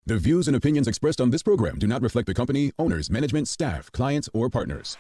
The views and opinions expressed on this program do not reflect the company, owners, management, staff, clients, or partners.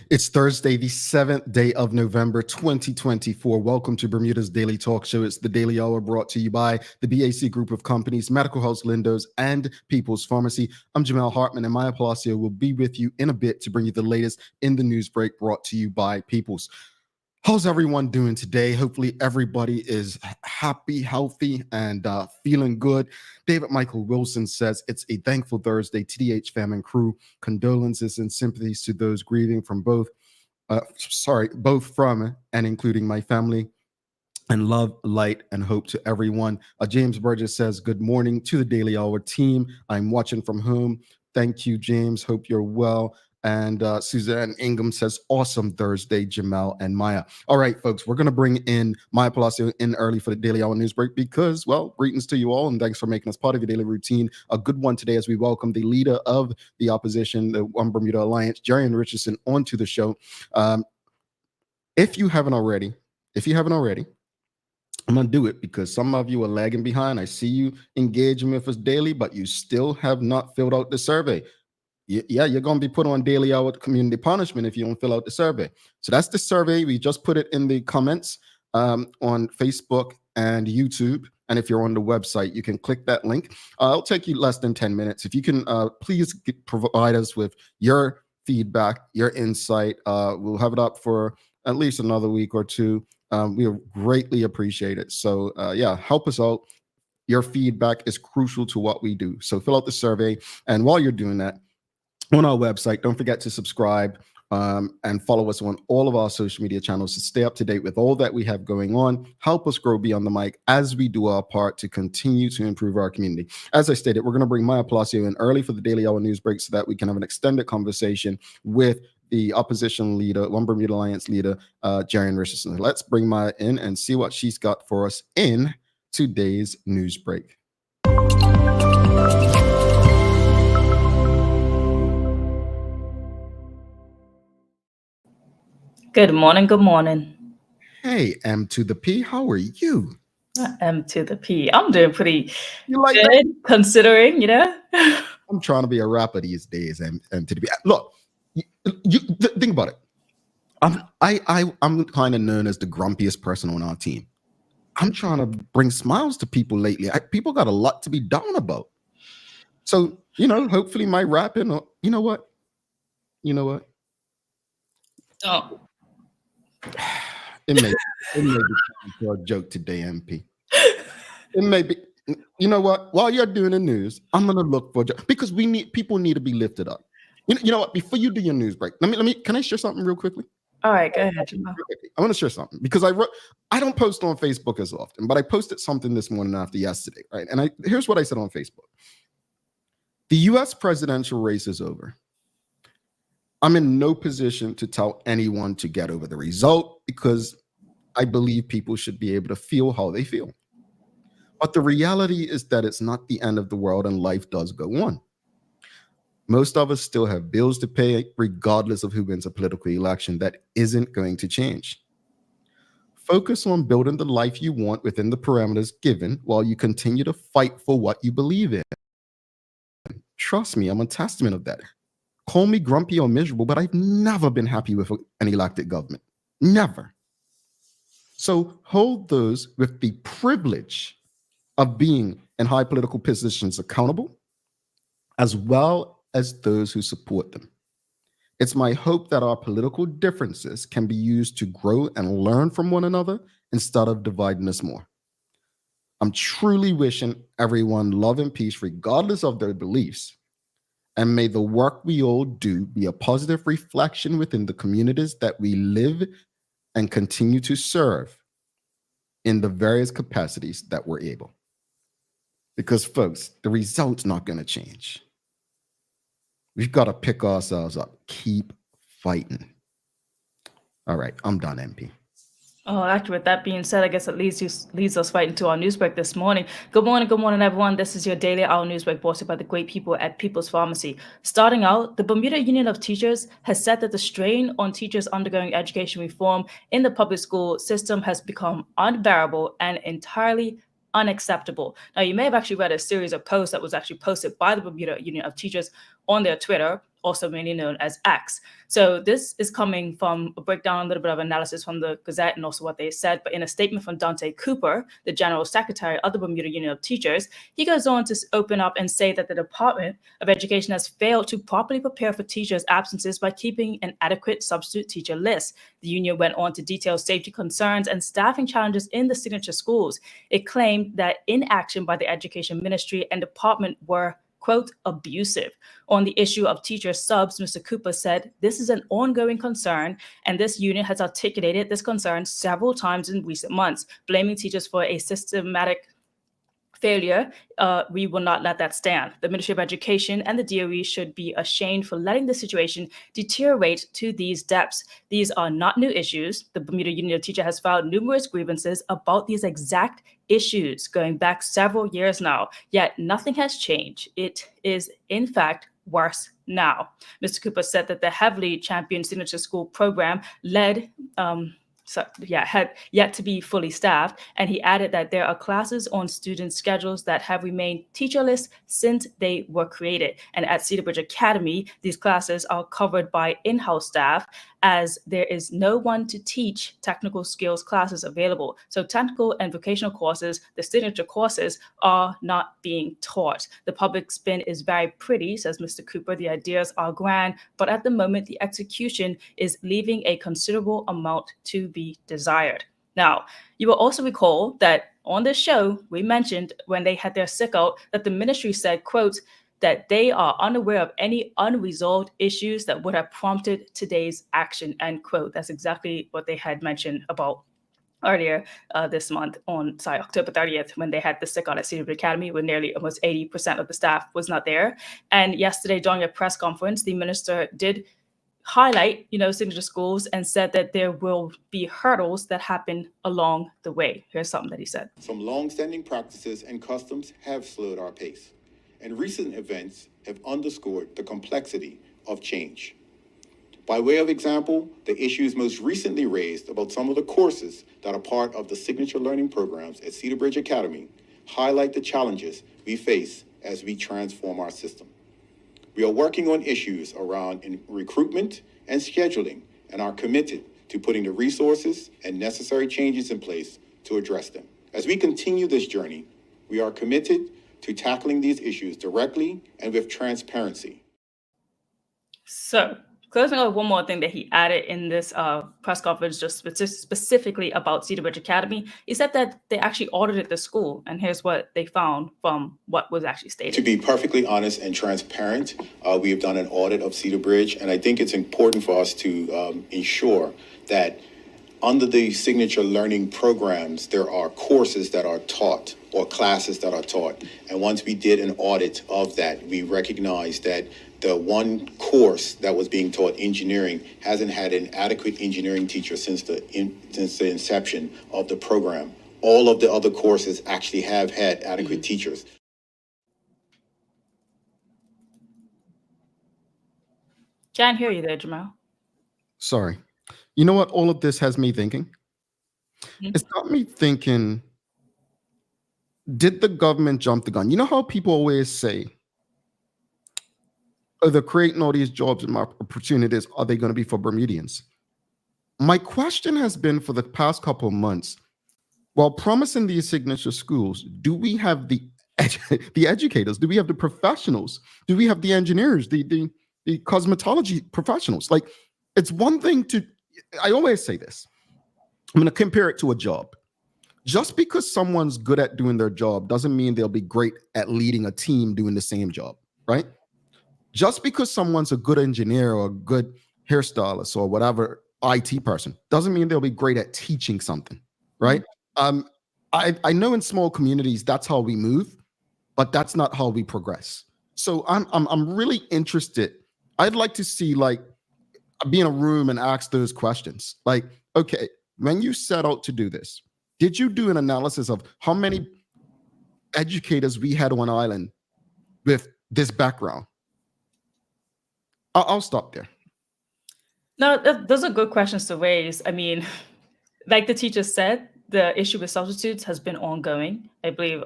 It's Thursday, the 7th day of November, 2024. Welcome to Bermuda's Daily Talk Show. It's the Daily Hour brought to you by the BAC Group of Companies, Medical House Lindos, and People's Pharmacy. I'm Jamel Hartman, and Maya Palacio will be with you in a bit to bring you the latest in the news break brought to you by People's. How's everyone doing today? Hopefully everybody is happy, healthy, and feeling good. David Michael Wilson says it's a thankful Thursday. TDH fam and crew, condolences and sympathies to those grieving from both from and including my family. And love, light, and hope to everyone. James Burgess says, good morning to the Daily Hour team. I'm watching from home. Thank you, James. Hope you're well. And Suzanne Ingham says, awesome Thursday, Jamel and Maya. All right, folks, we're going to bring in Maya Palacio in early for the Daily Hour news break because, well, greetings to you all, and thanks for making us part of your daily routine. A good one today as we welcome the leader of the opposition, the One Bermuda Alliance, Jarion Richardson, onto the show. If you haven't already, I'm going to do it because some of you are lagging behind. I see you engaging with us daily, but you still have not filled out the survey. Yeah, you're going to be put on daily hour community punishment if you don't fill out the survey. So that's the survey. We just put it in the comments on Facebook and YouTube. And if you're on the website, you can click that link. It'll take you less than 10 minutes. If you can please provide us with your feedback, your insight. We'll have it up for at least another week or two. We greatly appreciate it. So yeah, help us out. Your feedback is crucial to what we do. So fill out the survey. And while you're doing that, on our website, don't forget to subscribe and follow us on all of our social media channels to stay up to date with all that we have going on. Help us grow beyond the mic as we do our part to continue to improve our community. As I stated, we're going to bring Maya Palacio in early for the Daily Hour news break so that we can have an extended conversation with the opposition leader, One Bermuda Alliance leader, Jarion Richardson. Let's bring Maya in and see what she's got for us in today's news break. Good morning. Good morning. Hey, M to the P, how are you? M to the P. I'm doing pretty You like good, that? considering, I'm trying to be a rapper these days, M to the P. Look, think about it. I'm kind of known as the grumpiest person on our team. I'm trying to bring smiles to people lately. People got a lot to be down about. So, hopefully my rapping, or you know what? Oh. It may be time for a joke today, MP. It may be. You know what? While you're doing the news, I'm gonna look for a joke because people need to be lifted up. You know what? Before you do your news break, let me. Can I share something real quickly? All right, go ahead. I want to share something because I don't post on Facebook as often, but I posted something this morning after yesterday, right? And here's what I said on Facebook: the U.S. presidential race is over. I'm in no position to tell anyone to get over the result because I believe people should be able to feel how they feel. But the reality is that it's not the end of the world and life does go on. Most of us still have bills to pay, regardless of who wins a political election. That isn't going to change. Focus on building the life you want within the parameters given while you continue to fight for what you believe in. Trust me, I'm a testament of that. Call me grumpy or miserable, but I've never been happy with an elected government. Never. So hold those with the privilege of being in high political positions accountable as well as those who support them. It's my hope that our political differences can be used to grow and learn from one another instead of dividing us more. I'm truly wishing everyone love and peace regardless of their beliefs. And may the work we all do be a positive reflection within the communities that we live and continue to serve in the various capacities that we're able. Because, folks, the result's not going to change. We've got to pick ourselves up. Keep fighting. All right, I'm done, MP. Oh, actually, with that being said, I guess it leads us right into our news break this morning. Good morning, everyone. This is your daily hour news break brought to you by the great people at People's Pharmacy. Starting out, the Bermuda Union of Teachers has said that the strain on teachers undergoing education reform in the public school system has become unbearable and entirely unacceptable. Now, you may have actually read a series of posts that was actually posted by the Bermuda Union of Teachers on their Twitter, also mainly known as X. So this is coming from a breakdown, a little bit of analysis from the Gazette and also what they said. But in a statement from Dante Cooper, the General Secretary of the Bermuda Union of Teachers, he goes on to open up and say that the Department of Education has failed to properly prepare for teachers' absences by keeping an adequate substitute teacher list. The union went on to detail safety concerns and staffing challenges in the signature schools. It claimed that inaction by the Education Ministry and Department were quote, abusive. On the issue of teacher subs, Mr. Cooper said, this is an ongoing concern, and this unit has articulated this concern several times in recent months, blaming teachers for a systematic failure. We will not let that stand. The Ministry of Education and the DOE should be ashamed for letting the situation deteriorate to these depths. These are not new issues. The Bermuda Union of Teachers has filed numerous grievances about these exact issues going back several years now, yet nothing has changed. It is, in fact, worse now. Mr. Cooper said that the heavily championed signature school program had yet to be fully staffed. And he added that there are classes on student schedules that have remained teacherless since they were created. And at Cedar Bridge Academy, these classes are covered by in-house staff as there is no one to teach technical skills classes available. So technical and vocational courses, the signature courses, are not being taught. The public spin is very pretty, says Mr. Cooper. The ideas are grand, but at the moment, the execution is leaving a considerable amount to be desired. Now, you will also recall that on this show, we mentioned when they had their sick out that the ministry said, quote, that they are unaware of any unresolved issues that would have prompted today's action, end quote. That's exactly what they had mentioned about earlier this month on October 30th, when they had the sick out at Cedar Bridge Academy, where nearly almost 80% of the staff was not there. And yesterday during a press conference, the minister did highlight, signature schools and said that there will be hurdles that happen along the way. Here's something that he said. Some long-standing practices and customs have slowed our pace, and recent events have underscored the complexity of change. By way of example, the issues most recently raised about some of the courses that are part of the signature learning programs at Cedar Bridge Academy highlight the challenges we face as we transform our system. We are working on issues around recruitment and scheduling and are committed to putting the resources and necessary changes in place to address them. As we continue this journey, we are committed to tackling these issues directly and with transparency. So, closing out, one more thing that he added in this press conference, just specifically about Cedar Bridge Academy. He said that they actually audited the school, and here's what they found from what was actually stated. To be perfectly honest and transparent, we have done an audit of Cedar Bridge, and I think it's important for us to ensure that under the signature learning programs, there are courses that are taught or classes that are taught. And once we did an audit of that, we recognized that the one course that was being taught, engineering, hasn't had an adequate engineering teacher since the inception of the program. All of the other courses actually have had adequate teachers. Can't hear you there, Jamal. Sorry. You know what all of this has me thinking? Mm-hmm. It's got me thinking, did the government jump the gun? You know how people always say, oh, they're creating all these jobs and opportunities, are they going to be for Bermudians? My question has been for the past couple of months, while promising these signature schools, do we have the the educators? Do we have the professionals? Do we have the engineers, the cosmetology professionals? Like, it's one thing to, I always say this, I'm going to compare it to a job. Just because someone's good at doing their job doesn't mean they'll be great at leading a team doing the same job, right? Just because someone's a good engineer or a good hairstylist or whatever IT person doesn't mean they'll be great at teaching something, right? I know in small communities that's how we move, but that's not how we progress. So I'm really interested. I'd like to see, like, be in a room and ask those questions. Like, okay, when you set out to do this, did you do an analysis of how many educators we had on island with this background? I'll stop there. No, those are good questions to raise. I mean, like the teacher said, the issue with substitutes has been ongoing. I believe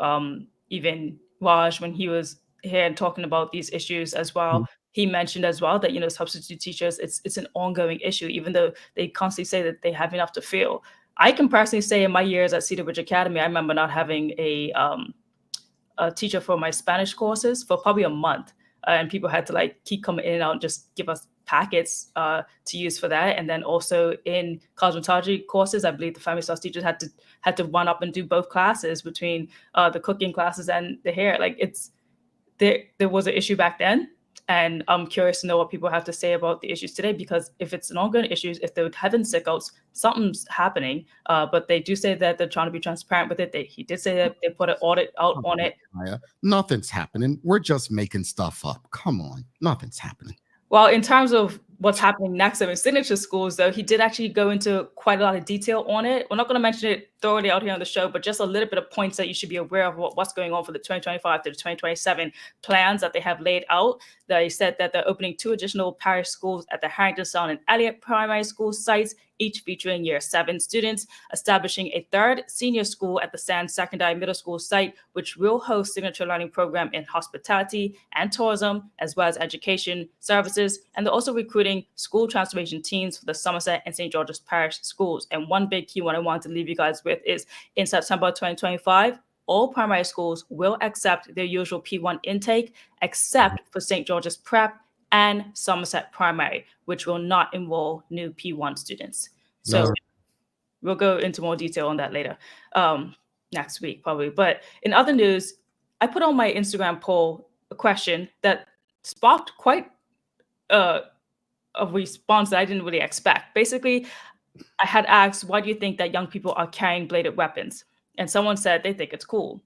even Raj, when he was here and talking about these issues as well, he mentioned as well that, substitute teachers, it's an ongoing issue, even though they constantly say that they have enough to fill. I can personally say in my years at Cedar Ridge Academy, I remember not having a teacher for my Spanish courses for probably a month. And people had to like keep coming in and out and just give us packets to use for that. And then also in cosmetology courses, I believe the family style teachers had to run up and do both classes between the cooking classes and the hair. Like, there was an issue back then. And I'm curious to know what people have to say about the issues today, because if it's an ongoing issue, if they're having sickouts, something's happening. But they do say that they're trying to be transparent with it. He did say that they put an audit out on it. Nothing's happening. We're just making stuff up. Come on. Nothing's happening. Well, in terms of what's happening next in signature schools, though, he did actually go into quite a lot of detail on it. We're not going to mention it thoroughly out here on the show, but just a little bit of points that you should be aware of what's going on for the 2025 to the 2027 plans that they have laid out. They said that they're opening 2 additional parish schools at the Harrington Sound and Elliott primary school sites, each featuring year 7 students, establishing a 3rd senior school at the Sands Secondary Middle School site, which will host signature learning program in hospitality and tourism, as well as education services. And they're also recruiting school transformation teams for the Somerset and St. George's Parish schools. And one big key one I want to leave you guys with is in September 2025, all primary schools will accept their usual P1 intake, except for St. George's Prep and Somerset Primary, which will not enroll new P1 students. So we'll go into more detail on that later, next week probably. But in other news, I put on my Instagram poll a question that sparked quite a response that I didn't really expect. Basically, I had asked, why do you think that young people are carrying bladed weapons? And someone said they think it's cool,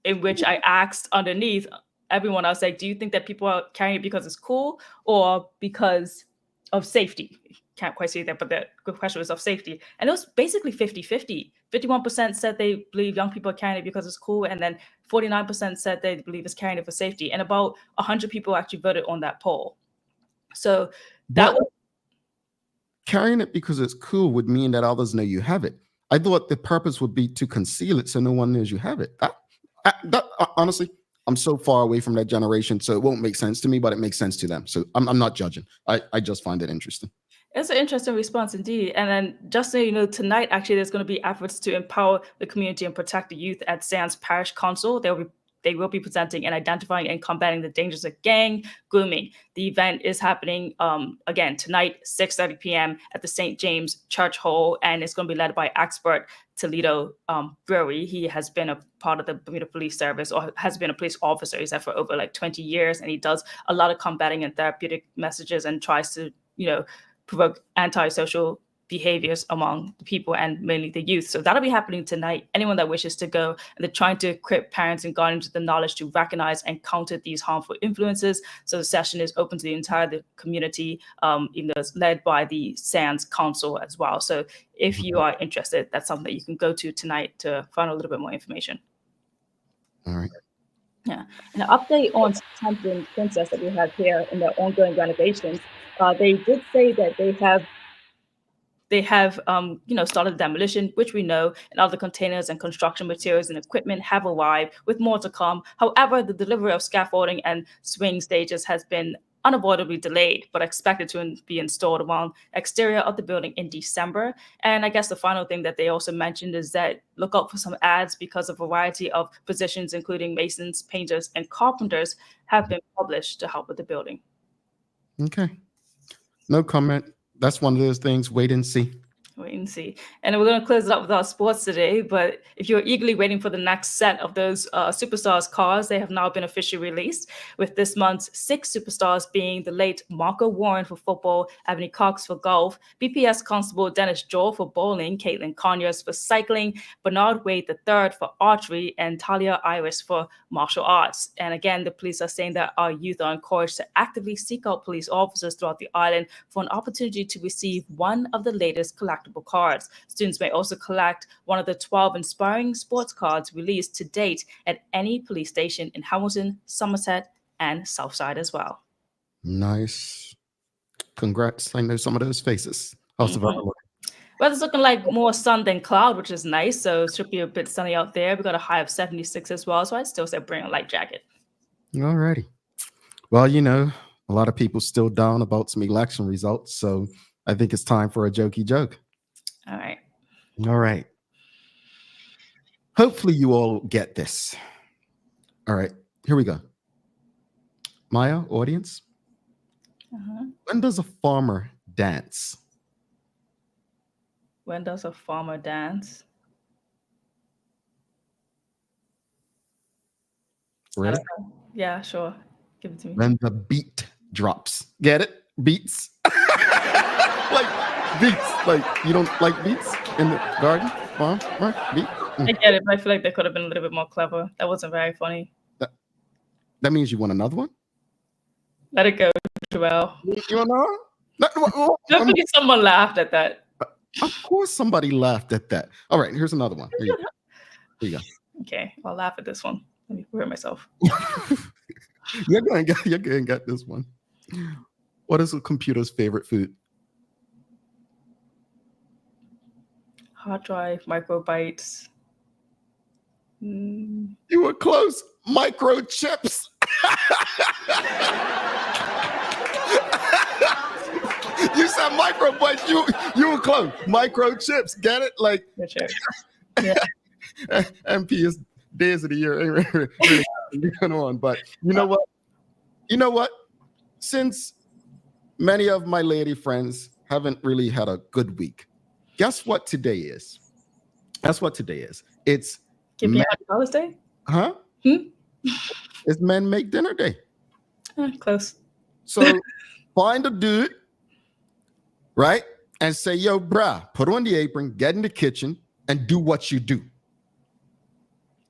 in which I asked underneath everyone, I was like, do you think that people are carrying it because it's cool or because of safety? Can't quite say that, but the good question was of safety. And it was basically 50-50. 51% said they believe young people are carrying it because it's cool. And then 49% said they believe it's carrying it for safety. And about 100 people actually voted on that poll. So that was... Carrying it because it's cool would mean that others know you have it. I thought the purpose would be to conceal it so no one knows you have it. That honestly, I'm so far away from that generation, so it won't make sense to me, but it makes sense to them. So I'm not judging. I just find it interesting. It's an interesting response indeed. And then just so you know, tonight, actually, there's going to be efforts to empower the community and protect the youth at Sands Parish Council. They will be presenting and identifying and combating the dangers of gang grooming. The event is happening, again, tonight, 6:30 p.m. at the St. James Church Hall, and it's going to be led by expert Toledo Brewery. He has been a part of the Bermuda Police Service, or has been a police officer. He's there for over like 20 years, and he does a lot of combating and therapeutic messages and tries to, provoke antisocial behaviors among the people and mainly the youth. So that'll be happening tonight. Anyone that wishes to go, and they're trying to equip parents and guardians with the knowledge to recognize and counter these harmful influences. So the session is open to the entire community, even though it's led by the Sands Council as well. So if you are interested, that's something that you can go to tonight to find a little bit more information. All right. Yeah. And an update on Tempton Princess that we have here in the ongoing renovations. They did say that they have started demolition, which we know, and other containers and construction materials and equipment have arrived, with more to come. However, the delivery of scaffolding and swing stages has been unavoidably delayed, but expected to be installed around exterior of the building in December. And I guess the final thing that they also mentioned is that look out for some ads because a variety of positions, including masons, painters, and carpenters, have been published to help with the building. Okay. No comment. That's one of those things. Wait and see. Wait and see. And we're going to close it up with our sports today. But if you're eagerly waiting for the next set of those superstars cars, they have now been officially released, with this month's 6 superstars being the late Marco Warren for football, Ebony Cox for golf, BPS Constable Dennis Joel for bowling, Caitlin Conyers for cycling, Bernard Wade III for archery, and Talia Iris for martial arts. And again, the police are saying that our youth are encouraged to actively seek out police officers throughout the island for an opportunity to receive one of the latest collectible cards. Students may also collect one of the 12 inspiring sports cards released to date at any police station in Hamilton, Somerset, and Southside as well. Nice. Congrats. I know some of those faces. How's the weather looking? Weather's looking like more sun than cloud, which is nice. So it should be a bit sunny out there. We got a high of 76 as well. So I'd still say bring a light jacket. All righty. Well, you know, a lot of people still down about some election results. So I think it's time for a jokey joke. All right. All right. Hopefully you all get this. All right. Here we go. Maya, audience. When does a farmer dance? When does a farmer dance? Ready? Yeah, sure. Give it to me. When the beat drops. Get it? Beats. Like beats. Like you don't like beats in the garden? Farm? Beat? I get it, but I feel like they could have been a little bit more clever. That wasn't very funny. That means you want another one? Let it go, Joel. You want another one? Hopefully someone laughed at that. Of course somebody laughed at that. All right, here's another one. Here you go. Okay, I'll laugh at this one. Let me prepare myself. You're going to get this one. What is a computer's favorite food? Hard drive, microbytes. You were close. Microchips. You said microbytes. You were close. Microchips. Get it? Like Yeah. MP is days of the year. Really going on. But you know what? Since many of my lady friends haven't really had a good week, guess what today is? It's Give me Happy Father's Day? Huh? It's Men Make Dinner Day. Close. So find a dude, right? And say, yo, bruh, put on the apron, get in the kitchen, and do what you do.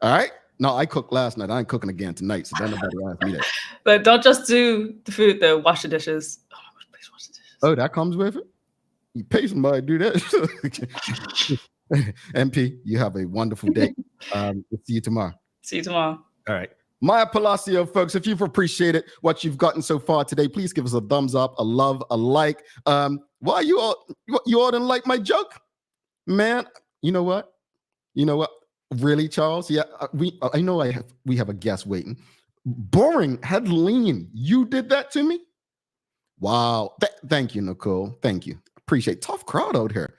All right? No, I cooked last night. I ain't cooking again tonight, so don't nobody ask me that. But don't just do the food, though. Wash the dishes. Oh my God, please wash the dishes. Oh, that comes with it? You pay somebody to do that. MP, you have a wonderful day. We'll see you tomorrow. See you tomorrow. All right. Maya Palacio, folks, if you've appreciated what you've gotten so far today, please give us a thumbs up, a love, a like. Why you all didn't like my joke? Man, you know what? Really, Charles? Yeah, we have a guest waiting. Boring, head lean. You did that to me? Wow. Thank you, Nicole. Thank you. Appreciate it. Tough crowd out here.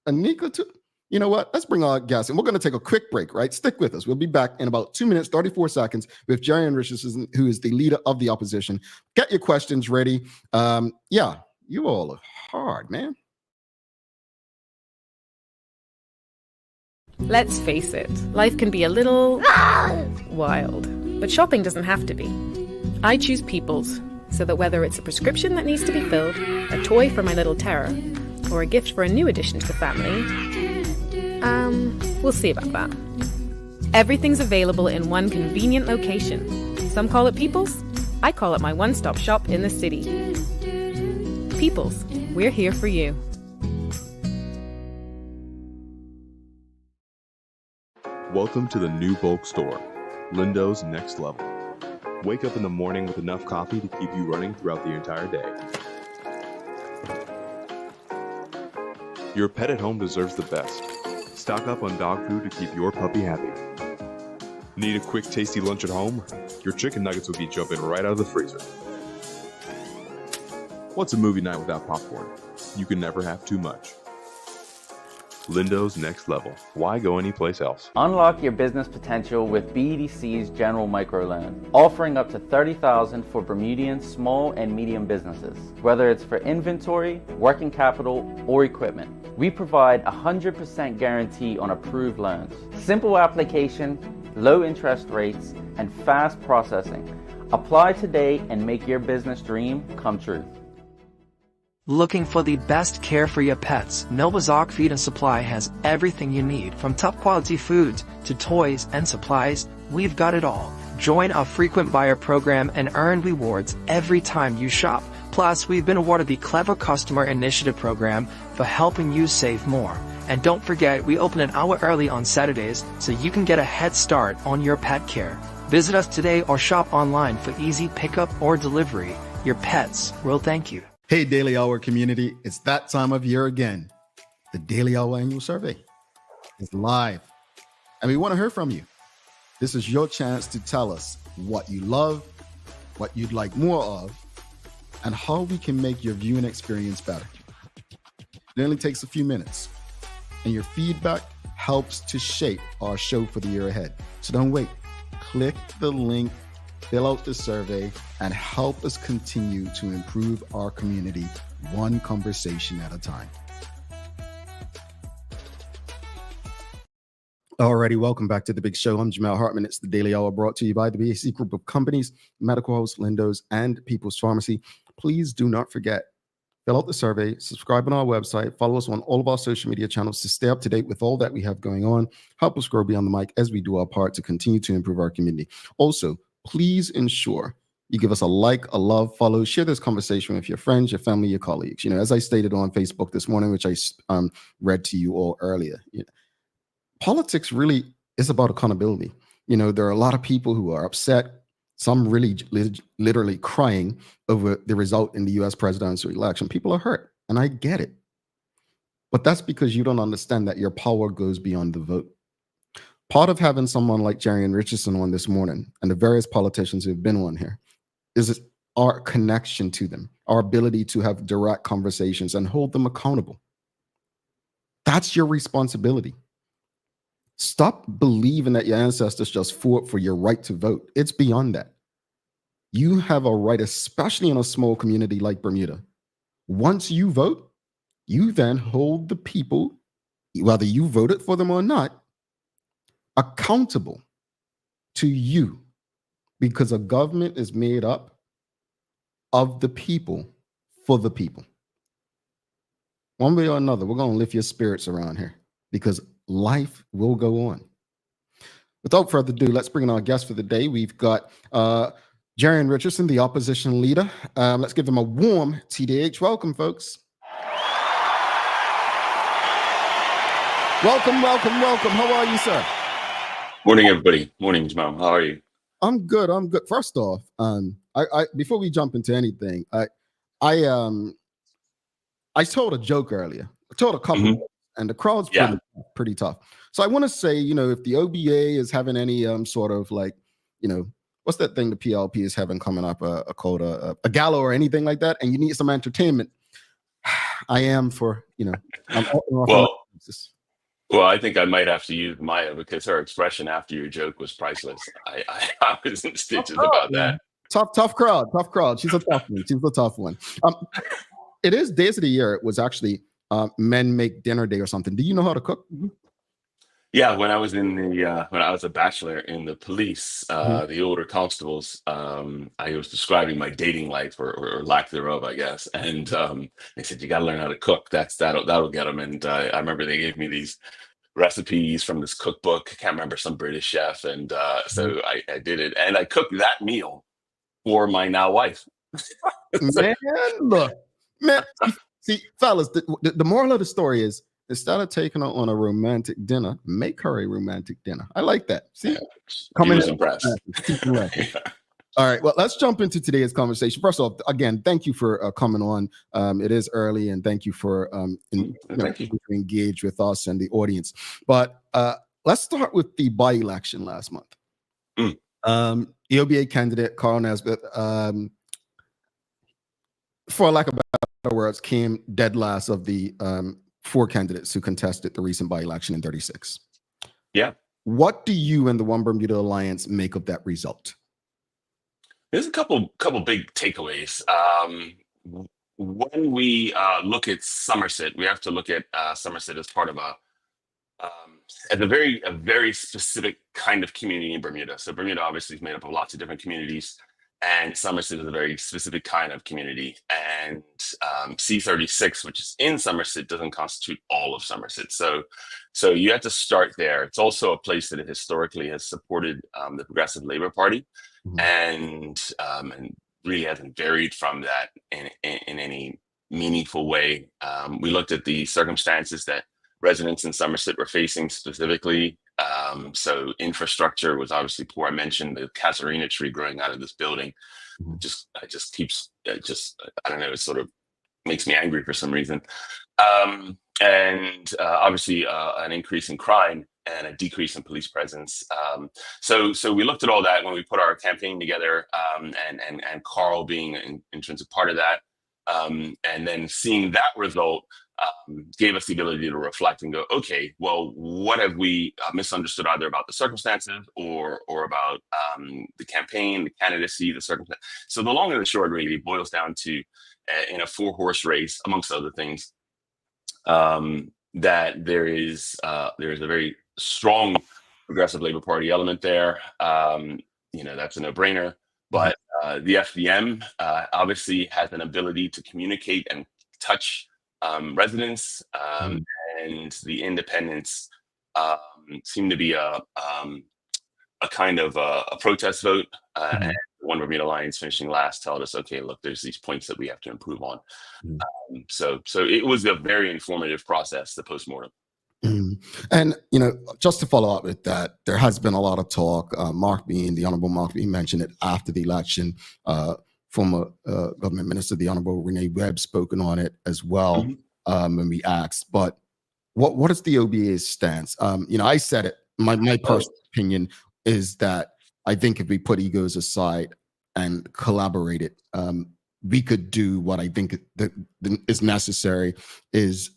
Anika, too. You know what? Let's bring our guests in. We're going to take a quick break, right? Stick with us. We'll be back in about 2 minutes, 34 seconds with Jarion Richardson, who is the leader of the opposition. Get your questions ready. Yeah, you all are hard, man. Let's face it, life can be a little wild, but shopping doesn't have to be. I choose People's, so that whether it's a prescription that needs to be filled, a toy for my little terror, or a gift for a new addition to the family, we'll see about that. Everything's available in one convenient location. Some call it People's, I call it my one-stop shop in the city. People's, we're here for you. Welcome to the new bulk store, Lindo's Next Level. Wake up in the morning with enough coffee to keep you running throughout the entire day. Your pet at home deserves the best. Stock up on dog food to keep your puppy happy. Need a quick, tasty lunch at home? Your chicken nuggets will be jumping right out of the freezer. What's a movie night without popcorn? You can never have too much. Lindo's Next Level. Why go anyplace else? Unlock your business potential with BDC's General Microloan, offering up to $30,000 for Bermudian small and medium businesses. Whether it's for inventory, working capital, or equipment, we provide 100% guarantee on approved loans. Simple application, low interest rates, and fast processing. Apply today and make your business dream come true. Looking for the best care for your pets? Novazok Feed and Supply has everything you need, from top quality foods to toys and supplies. We've got it all. Join our frequent buyer program and earn rewards every time you shop. Plus, we've been awarded the Clever Customer Initiative program for helping you save more. And don't forget, we open an hour early on Saturdays so you can get a head start on your pet care. Visit us today or shop online for easy pickup or delivery. Your pets will thank you. Hey, Daily Hour community, it's that time of year again. The Daily Hour annual survey is live, and we want to hear from you. This is your chance to tell us what you love, what you'd like more of, and how we can make your viewing experience better. It only takes a few minutes, and your feedback helps to shape our show for the year ahead. So don't wait. Click the link, fill out the survey, and help us continue to improve our community one conversation at a time. Alrighty, welcome back to the big show. I'm Jamal Hartman. It's the Daily Hour brought to you by the BAC Group of Companies, Medical House, Lindo's, and People's Pharmacy. Please do not forget, fill out the survey, subscribe on our website, follow us on all of our social media channels to stay up to date with all that we have going on. Help us grow beyond the mic as we do our part to continue to improve our community. Also, please ensure you give us a like, a love, follow, share this conversation with your friends, your family, your colleagues. You know, as I stated on Facebook this morning, which I read to you all earlier, politics really is about accountability. You know, there are a lot of people who are upset, some really literally crying over the result in the US presidential election. People are hurt, and I get it. But that's because you don't understand that your power goes beyond the vote. Part of having someone like Jarion Richardson on this morning, and the various politicians who've been on here, is our connection to them, our ability to have direct conversations and hold them accountable. That's your responsibility. Stop believing that your ancestors just fought for your right to vote. It's beyond that. You have a right, especially in a small community like Bermuda. Once you vote, you then hold the people, whether you voted for them or not, accountable to you, because a government is made up of the people for the people. One way or another, we're going to lift your spirits around here because life will go on. Without further ado, let's bring in our guest for the day. We've got Jarion Richardson, the opposition leader. Let's give him a warm TDH welcome, folks. Welcome, welcome, welcome. How are you, sir? Morning, everybody. Morning, Jamal. How are you? I'm good. I'm good. First off, I before we jump into anything, I told a joke earlier. I told a couple, and the crowd's pretty tough. So I want to say, you know, if the OBA is having any sort of like, you know, what's that thing the PLP is having coming up, a gala or anything like that, and you need some entertainment, I am for, you know, I'm Well, I think I might have to use Maya because her expression after your joke was priceless. I was in stitches about that. Tough crowd. She's a tough one. It is Days of the Year. It was actually Men Make Dinner Day or something. Do you know how to cook? Yeah, when I was a bachelor in the police, the older constables, I was describing my dating life or lack thereof, I guess. And they said, you got to learn how to cook. That'll get them. And I remember they gave me these recipes from this cookbook. I can't remember, some British chef. And so I did it. And I cooked that meal for my now wife. Man, see, fellas, the moral of the story is, instead of taking her on a romantic dinner, make her a romantic dinner. I like that. See, coming impressed. All right, well, let's jump into today's conversation. First off, again, thank you for coming on. It is early, and thank you for engage with us and the audience. But let's start with the by-election last month. EOBA candidate Carl Nesbitt, for lack of better words, came dead last of the 4 candidates who contested the recent by-election in 36. Yeah. What do you and the One Bermuda Alliance make of that result? There's a couple big takeaways. When we look at Somerset, we have to look at Somerset as part of as a very specific kind of community in Bermuda. So Bermuda obviously is made up of lots of different communities, and Somerset is a very specific kind of community. And C36, which is in Somerset, doesn't constitute all of Somerset. So you have to start there. It's also a place that historically has supported the Progressive Labour Party, and really hasn't varied from that in any meaningful way. We looked at the circumstances that residents in Somerset were facing specifically. So infrastructure was obviously poor. I mentioned the casuarina tree growing out of this building. I don't know, it sort of makes me angry for some reason. And obviously an increase in crime and a decrease in police presence. So we looked at all that when we put our campaign together, and Carl being an intrinsic part of that. And then seeing that result gave us the ability to reflect and go, okay, well, what have we misunderstood either about the circumstances or about the campaign, the candidacy, the circumstance. So the long and the short really boils down to in a 4-horse race, amongst other things, that there is a very strong Progressive Labour Party element there. That's a no-brainer. But the FDM obviously has an ability to communicate and touch residents, and the independents seem to be a kind of a protest vote. And the One Bermuda Alliance finishing last told us, okay, look, there's these points that we have to improve on. So it was a very informative process, the postmortem. And, just to follow up with that, there has been a lot of talk. The Honorable Mark Bean mentioned it after the election. Former government minister, the Honorable Renee Webb, spoken on it as well when we asked. But what is the OBA's stance? I said it. My personal opinion is that I think if we put egos aside and collaborated, we could do what I think that is necessary is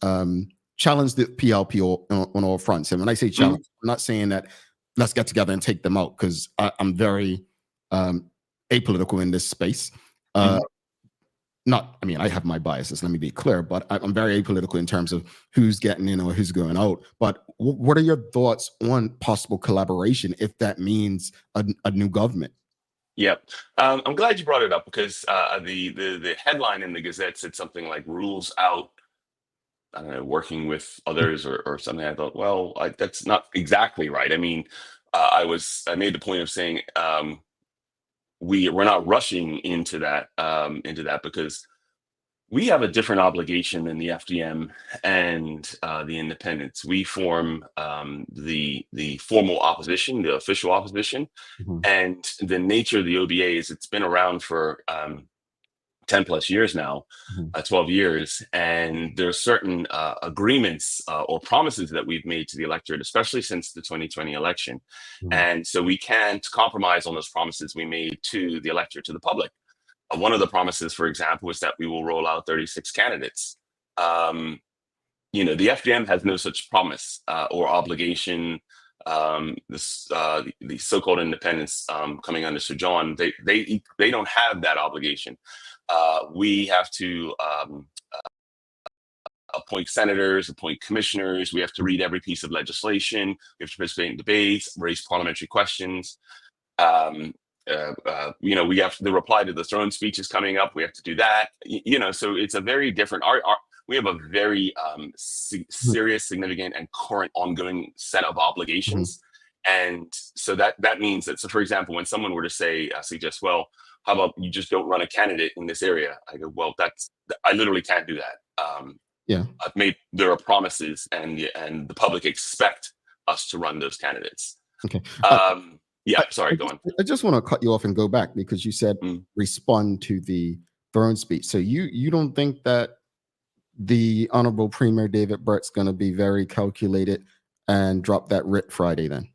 challenge the PLP on all fronts. And when I say challenge, I'm not saying that let's get together and take them out, because I'm very apolitical in this space. I have my biases, let me be clear, but I'm very apolitical in terms of who's getting in or who's going out. But what are your thoughts on possible collaboration if that means a new government? Yep. I'm glad you brought it up, because the headline in the Gazette said something like rules out, I don't know, working with others or something. I thought, well, that's not exactly right. I mean, I made the point of saying we're not rushing into that because we have a different obligation than the FDM and the independents. We form the formal opposition, the official opposition, and the nature of the OBA is it's been around for 10 plus years now, 12 years. And there are certain agreements or promises that we've made to the electorate, especially since the 2020 election. And so we can't compromise on those promises we made to the electorate, to the public. One of the promises, for example, was that we will roll out 36 candidates. The FDM has no such promise or obligation. The so-called independents coming under Sir John, they don't have that obligation. We have to appoint senators, appoint commissioners. We have to read every piece of legislation. We have to participate in debates, raise parliamentary questions. We have the reply to the throne speech is coming up. We have to do that. So it's a very different. We have a very serious, significant, and current ongoing set of obligations. And so that means that, so for example, when someone were to suggest, well, how about you just don't run a candidate in this area? I go, well, I literally can't do that. There are promises, and the public expect us to run those candidates. Okay. Sorry, go on. I just want to cut you off and go back, because you said respond to the throne speech. So you don't think that the Honorable Premier David Burt's going to be very calculated and drop that writ Friday then?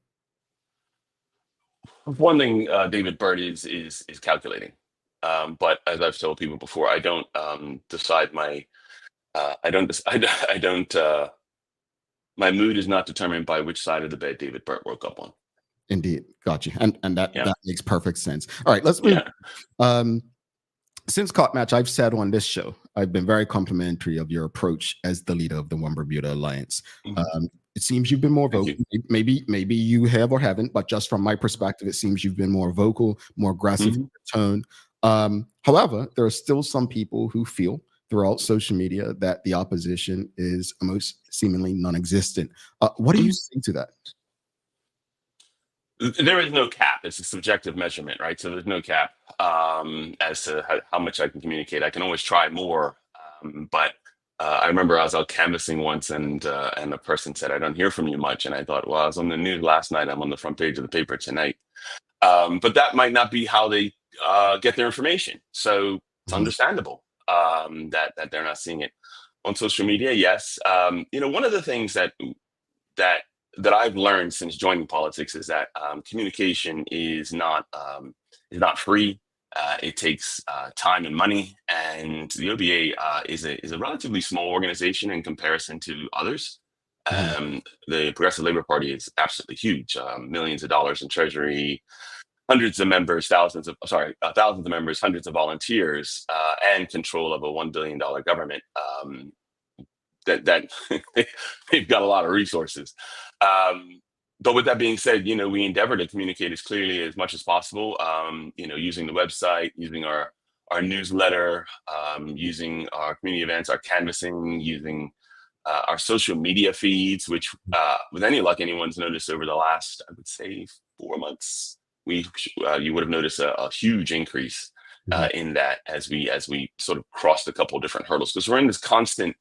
One thing David Burt is calculating. But as I've told people before, I don't decide my I don't I don't my mood is not determined by which side of the bed David Burt woke up on. Indeed, got you, and that Yeah. that makes perfect sense. All right, let's move. Since Caught Match, I've said on this show, I've been very complimentary of your approach as the leader of the One Bermuda Alliance. It seems you've been more vocal. Maybe you have or haven't, but just from my perspective, it seems you've been more vocal, more aggressive in your tone. However, there are still some people who feel throughout social media that the opposition is almost seemingly non-existent. What do you say to that? There is no cap. It's a subjective measurement, right? So there's no cap as to how much I can communicate. I can always try more, but I remember I was out canvassing once, and a person said, "I don't hear from you much." And I thought, well, I was on the news last night. I'm on the front page of the paper tonight. But that might not be how they get their information. So it's understandable that they're not seeing it on social media. Yes, one of the things that I've learned since joining politics is that communication is not free. It takes time and money, and the OBA is a relatively small organization in comparison to others. The Progressive Labor Party is absolutely huge, millions of dollars in treasury, hundreds of members, thousands of members, hundreds of volunteers, and control of a $1 billion government. That they've got a lot of resources. But with that being said, we endeavor to communicate as clearly as much as possible, using the website, using our newsletter, using our community events, our canvassing, using our social media feeds, which with any luck, anyone's noticed over the last, I would say, 4 months, you would have noticed a huge increase in that as we sort of crossed a couple of different hurdles, because we're in this constant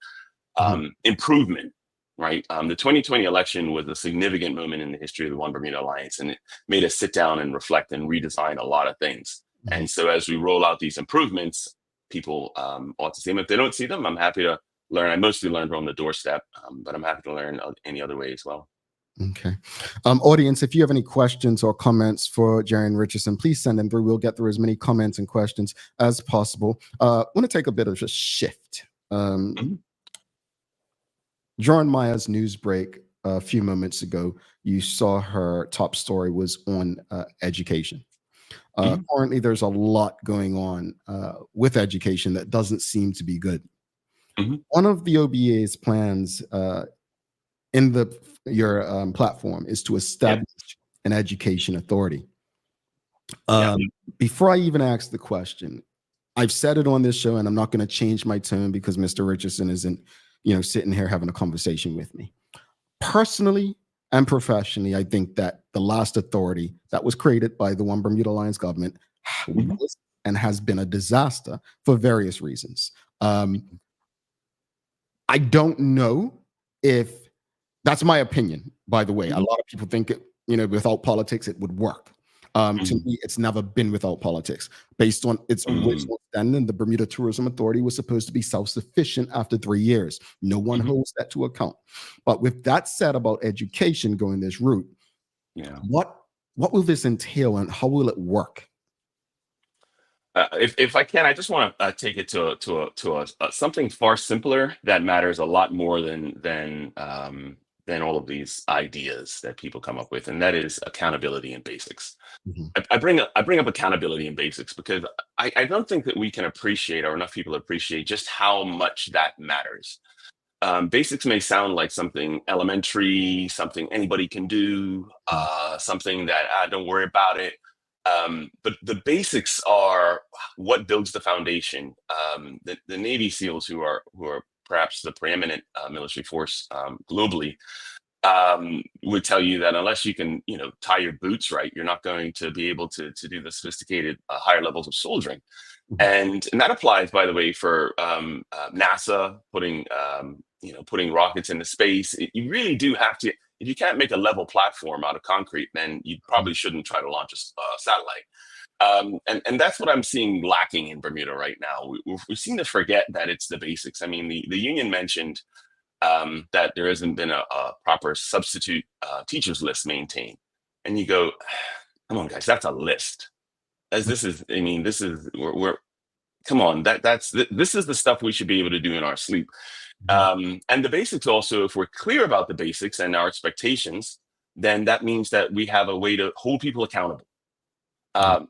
improvement, right? The 2020 election was a significant moment in the history of the One Bermuda Alliance, and it made us sit down and reflect and redesign a lot of things. And so as we roll out these improvements, people ought to see them. If they don't see them, I'm happy to learn. I mostly learned from the doorstep, but I'm happy to learn any other way as well. Okay. Audience, if you have any questions or comments for Jarion Richardson, please send them through. We'll get through as many comments and questions as possible. I want to take a bit of a shift. During Maya's news break a few moments ago, you saw her top story was on education. Currently, there's a lot going on with education that doesn't seem to be good. One of the OBA's plans in your platform is to establish an education authority. Before I even ask the question, I've said it on this show, and I'm not going to change my tone because Mr. Richardson isn't sitting here having a conversation with me. Personally and professionally, I think that the last authority that was created by the One Bermuda Alliance government was and has been a disaster for various reasons. I don't know if that's my opinion, by the way. A lot of people think without politics, it would work. To me, it's never been without politics. Based on its original standing, the Bermuda Tourism Authority was supposed to be self-sufficient after 3 years. No one holds that to account. But with that said about education going this route, what will this entail and how will it work? If I can, I just want to take it to something far simpler that matters a lot more than all of these ideas that people come up with, and that is accountability and basics. I bring up accountability and basics because I don't think that we can appreciate, or enough people appreciate, just how much that matters. Basics may sound like something elementary, something anybody can do, something that don't worry about it. But the basics are what builds the foundation. The Navy SEALs, who are perhaps the preeminent military force globally, would tell you that unless you can, tie your boots right, you're not going to be able to do the sophisticated higher levels of soldiering. And that applies, by the way, for NASA putting rockets into space. You really do have to. If you can't make a level platform out of concrete, then you probably shouldn't try to launch a satellite. And that's what I'm seeing lacking in Bermuda right now. We seem to forget that it's the basics. I mean, the union mentioned that there hasn't been a proper substitute teachers list maintained. And you go, come on, guys, that's a list. as this is, I mean, this is we're come on, this is the stuff we should be able to do in our sleep. And the basics also, if we're clear about the basics and our expectations, then that means that we have a way to hold people accountable.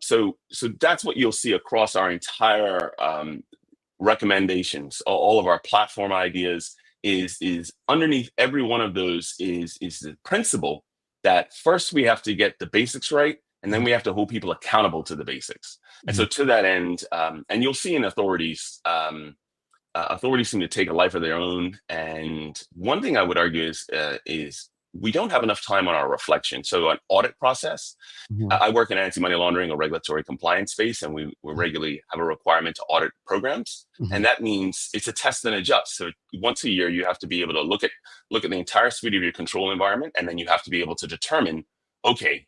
So that's what you'll see across our entire recommendations. All of our platform ideas is underneath every one of those is the principle that first we have to get the basics right, and then we have to hold people accountable to the basics. And so to that end, and you'll see in authorities, authorities seem to take a life of their own. And one thing I would argue is we don't have enough time on our reflection. So an audit process, I work in anti-money laundering or regulatory compliance space, and we regularly have a requirement to audit programs. And that means it's a test and adjust. So once a year, you have to be able to look at the entire suite of your control environment, and then you have to be able to determine, okay,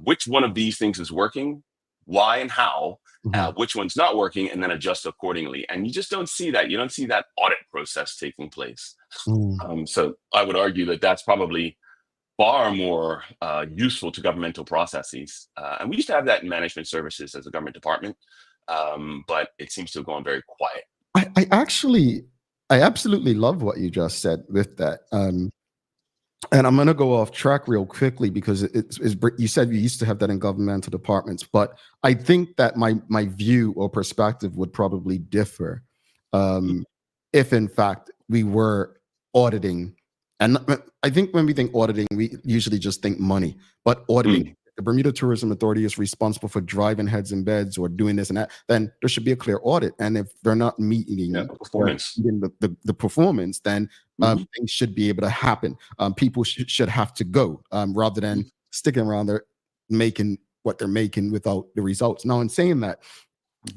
which one of these things is working, why and how, which one's not working, and then adjust accordingly. And you just don't see that. You don't see that audit process taking place. So I would argue that that's probably far more useful to governmental processes. And we used to have that in management services as a government department, but it seems to have gone very quiet. I absolutely love what you just said with that. And I'm going to go off track real quickly because you said you used to have that in governmental departments, but I think that my view or perspective would probably differ if, in fact, we were auditing. And I think when we think auditing, we usually just think money, but auditing. The Bermuda Tourism Authority is responsible for driving heads in beds or doing this and that, then there should be a clear audit. And if they're not meeting the performance, then things should be able to happen. People should have to go rather than sticking around there making what they're making without the results. Now, in saying that,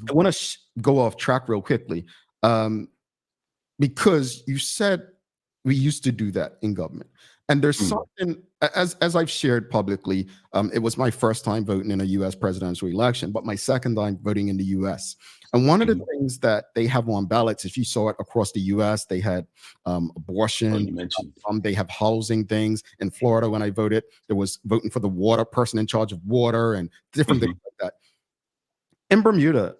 I want to go off track real quickly because you said we used to do that in government. And there's something, as I've shared publicly, it was my first time voting in a U.S. presidential election, but my second time voting in the U.S. And one of the things that they have on ballots, if you saw it across the U.S., they had abortion, they have housing things. In Florida, when I voted, there was voting for the water person in charge of water and different things like that. In Bermuda,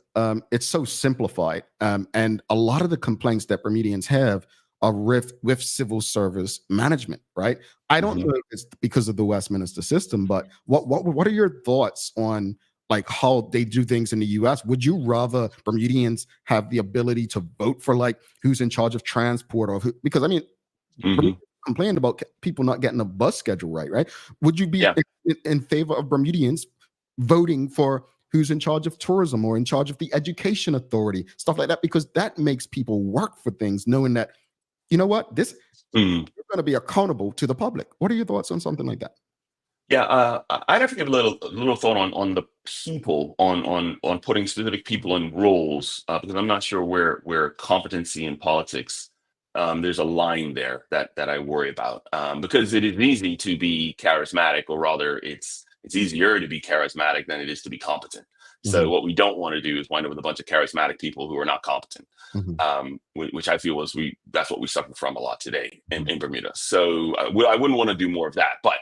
it's so simplified. And a lot of the complaints that Bermudians have are with civil service management, right? I don't know if it's because of the Westminster system, but what are your thoughts on like how they do things in the US? Would you rather Bermudians have the ability to vote for like who's in charge of transport or who? Because I mean, complained about people not getting a bus schedule right? Would you be in favor of Bermudians voting for who's in charge of tourism or in charge of the education authority, stuff like that? Because that makes people work for things, knowing that, you know what, you're going to be accountable to the public. What are your thoughts on something like that? Yeah, I'd have to give a little thought on the people, on putting specific people in roles, because I'm not sure where competency in politics, there's a line there that I worry about, because it is easy to be charismatic, or rather, it's easier to be charismatic than it is to be competent. So what we don't want to do is wind up with a bunch of charismatic people who are not competent, which I feel that's what we suffer from a lot today in Bermuda. So I wouldn't want to do more of that. But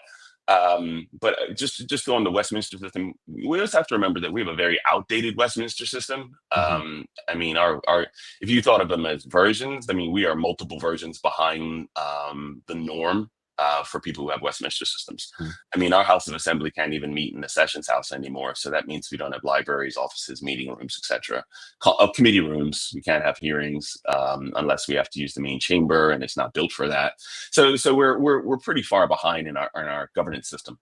just on the Westminster system, we also have to remember that we have a very outdated Westminster system. I mean, our if you thought of them as versions, I mean, we are multiple versions behind the norm. For people who have Westminster systems. I mean, our House of Assembly can't even meet in the Sessions House anymore. So that means we don't have libraries, offices, meeting rooms, etc. Committee rooms, we can't have hearings unless we have to use the main chamber, and it's not built for that. So we're pretty far behind in our governance system.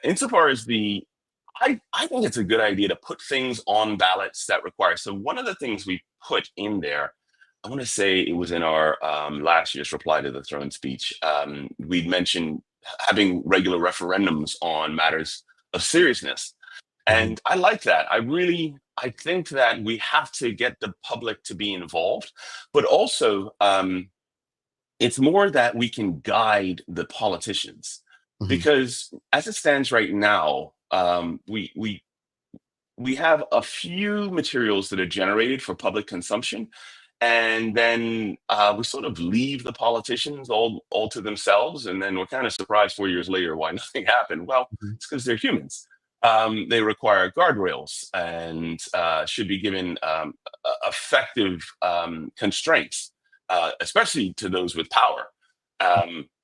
Insofar as I think it's a good idea to put things on ballots that require. So one of the things we put in there, I want to say it was in our last year's reply to the throne speech. We'd mentioned having regular referendums on matters of seriousness. And I like that. I think that we have to get the public to be involved, but also it's more that we can guide the politicians, because as it stands right now, we have a few materials that are generated for public consumption. And then we sort of leave the politicians all to themselves. And then we're kind of surprised 4 years later why nothing happened. Well, it's because they're humans. They require guardrails and should be given effective constraints, especially to those with power.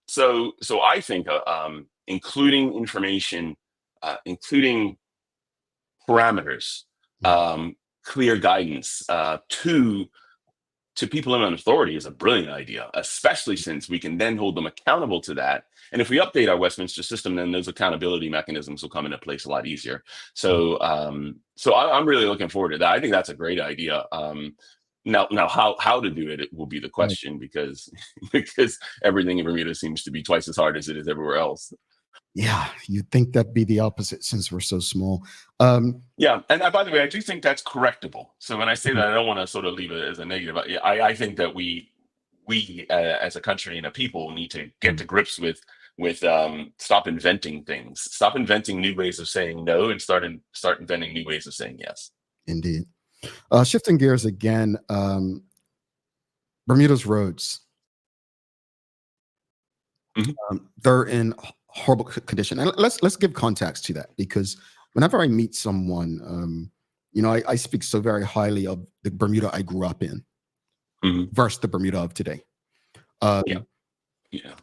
So I think including information, including parameters, clear guidance to people in authority is a brilliant idea, especially since we can then hold them accountable to that. And if we update our Westminster system, then those accountability mechanisms will come into place a lot easier. So, I'm really looking forward to that. I think that's a great idea. Now, how to do it, it will be the question, because everything in Bermuda seems to be twice as hard as it is everywhere else. Yeah, you'd think that'd be the opposite since we're so small. Yeah, and by the way, I do think that's correctable. So when I say that, I don't want to sort of leave it as a negative. I think that we as a country and a people need to get to grips with stop inventing things, stop inventing new ways of saying no, and start inventing new ways of saying yes. Indeed. Shifting gears again, Bermuda's roads. They're in horrible condition, and let's give context to that, because whenever I meet someone, I speak so very highly of the Bermuda I grew up in versus the Bermuda of today.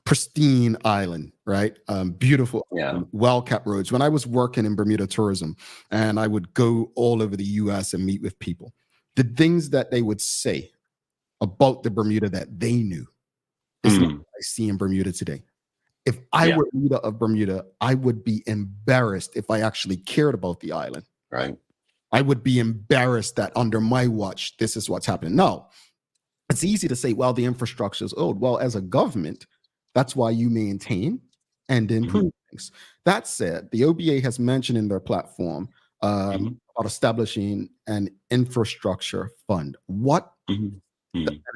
Pristine island, right? Beautiful, well-kept roads. When I was working in Bermuda tourism, and I would go all over the US and meet with people, the things that they would say about the Bermuda that they knew is not what I see in Bermuda today. If I were leader of Bermuda, I would be embarrassed if I actually cared about the island. Right. I would be embarrassed that under my watch, this is what's happening. No, it's easy to say, well, the infrastructure is old. Well, as a government, that's why you maintain and improve things. That said, the OBA has mentioned in their platform about establishing an infrastructure fund. What an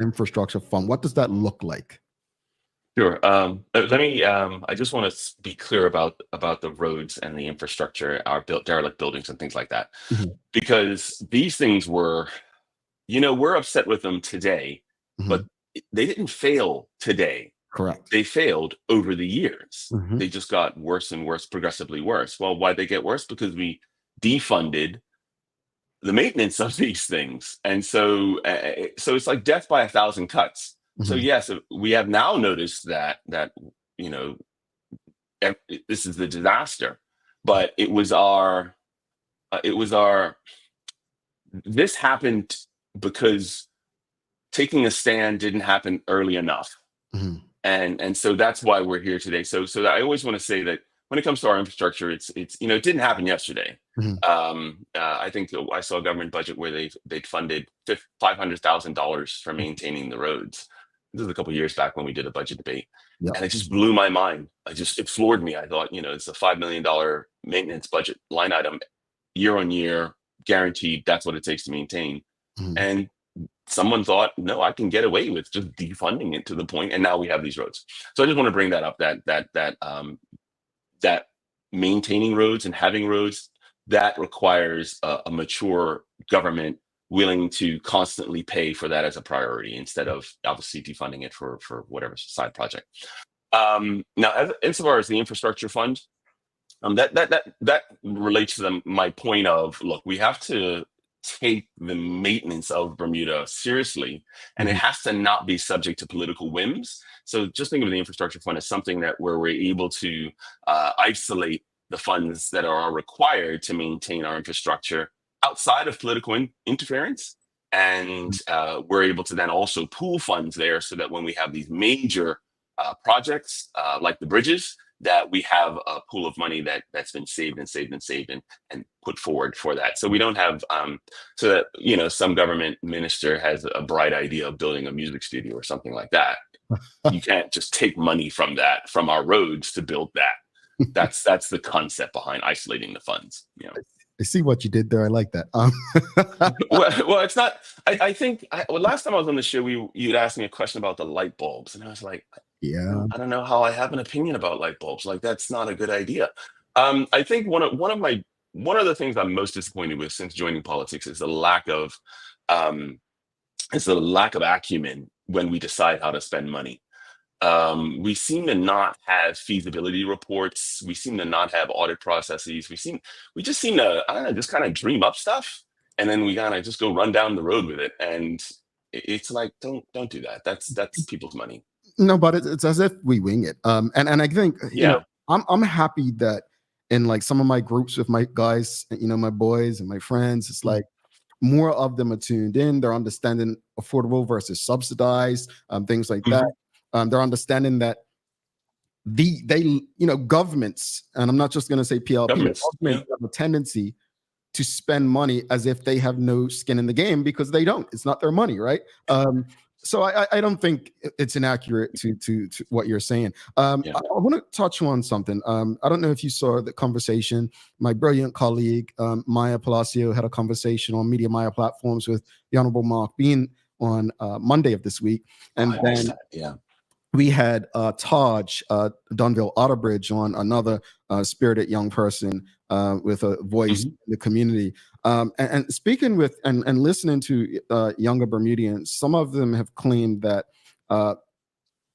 infrastructure fund? What does that look like? Sure. Let me. I just want to be clear about the roads and the infrastructure, our derelict buildings and things like that, because these things were, we're upset with them today, but they didn't fail today. Correct. They failed over the years. They just got worse and worse, progressively worse. Well, why'd they get worse? Because we defunded the maintenance of these things, and so it's like death by 1,000 cuts. So yes, we have now noticed that this is the disaster, but this happened because taking a stand didn't happen early enough, and so that's why we're here today. So I always want to say that when it comes to our infrastructure, it's it didn't happen yesterday. I think I saw a government budget where they'd funded $500,000 for maintaining the roads. This was a couple of years back when we did a budget debate, and it just blew my mind. It floored me. I thought, it's a $5 million maintenance budget line item year on year, guaranteed. That's what it takes to maintain. And someone thought, no, I can get away with just defunding it to the point, and now we have these roads. So I just want to bring that up. That maintaining roads and having roads, that requires a mature government willing to constantly pay for that as a priority instead of obviously defunding it for whatever side project. Now, insofar as the infrastructure fund, that relates to my point of, look, we have to take the maintenance of Bermuda seriously, and it has to not be subject to political whims. So just think of the infrastructure fund as something where we're able to isolate the funds that are required to maintain our infrastructure outside of political interference, and we're able to then also pool funds there, so that when we have these major projects like the bridges, that we have a pool of money that's been saved and put forward for that. So we don't have so that some government minister has a bright idea of building a music studio or something like that. You can't just take money from our roads to build that. That's the concept behind isolating the funds. I see what you did there. I like that. Well, it's not. I think last time I was on the show, you'd asked me a question about the light bulbs, and I was like, I don't know how I have an opinion about light bulbs. Like, that's not a good idea. I think one of the things I'm most disappointed with since joining politics is the lack of acumen when we decide how to spend money. We seem to not have feasibility reports. We seem to not have audit processes. We just seem to, I don't know, just kind of dream up stuff, and then we kind of just go run down the road with it. And it's like, don't do that. That's people's money. No, but it's as if we wing it. And I think Yeah. I'm happy that in like some of my groups with my guys, my boys and my friends, it's like more of them are tuned in. They're understanding affordable versus subsidized, things like that. They're understanding that governments, and I'm not just going to say PLP, governments have a tendency to spend money as if they have no skin in the game, because they don't. It's not their money, right? So I don't think it's inaccurate to what you're saying. I want to touch on something. I don't know if you saw the conversation. My brilliant colleague, Maya Palacio, had a conversation on Media Maya platforms with the Honorable Mark Bean on Monday of this week. And then we had Taj Dunville Otterbridge on, another spirited young person with a voice in the community. And speaking with and listening to younger Bermudians, some of them have claimed that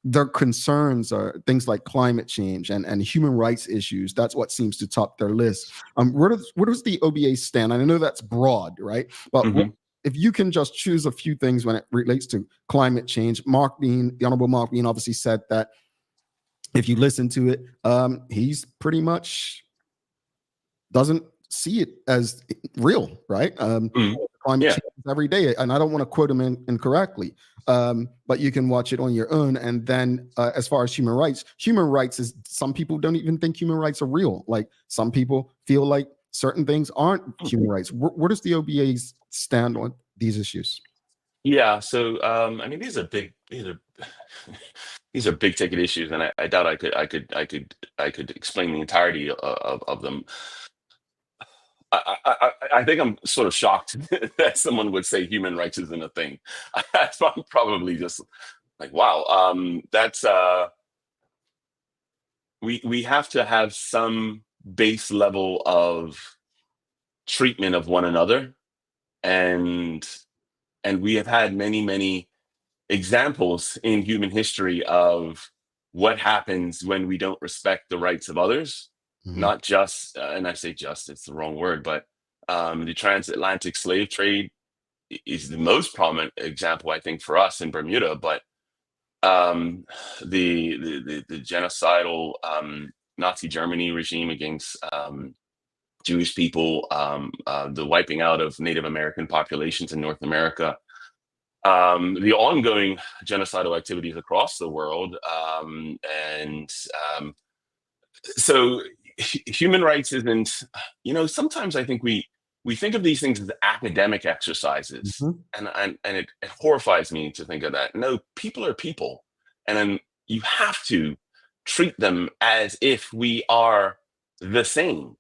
their concerns are things like climate change and human rights issues. That's what seems to top their list. Where does the OBA stand? And I know that's broad, right? But if you can just choose a few things when it relates to climate change. Mark Bean, the Honorable Mark Bean, obviously said that if you listen to it, he's pretty much doesn't see it as real, right? Climate change every day, and I don't want to quote him incorrectly, but you can watch it on your own. And then as far as human rights is, some people don't even think human rights are real. Like, some people feel like certain things aren't human rights. Where does the OBA stand on these issues? Yeah, so I mean, these are big ticket issues, and I doubt I could explain the entirety of them. I think I'm sort of shocked that someone would say human rights isn't a thing. That's probably just like, wow, that's we have to have some base level of treatment of one another, and we have had many examples in human history of what happens when we don't respect the rights of others. Not just, and I say just, it's the wrong word, but the transatlantic slave trade is the most prominent example, I think, for us in Bermuda. But the genocidal Nazi Germany regime against Jewish people, the wiping out of Native American populations in North America, the ongoing genocidal activities across the world, so human rights isn't, sometimes I think we think of these things as academic exercises, and it horrifies me to think of that. No, people are people, and then you have to treat them as if we are the same,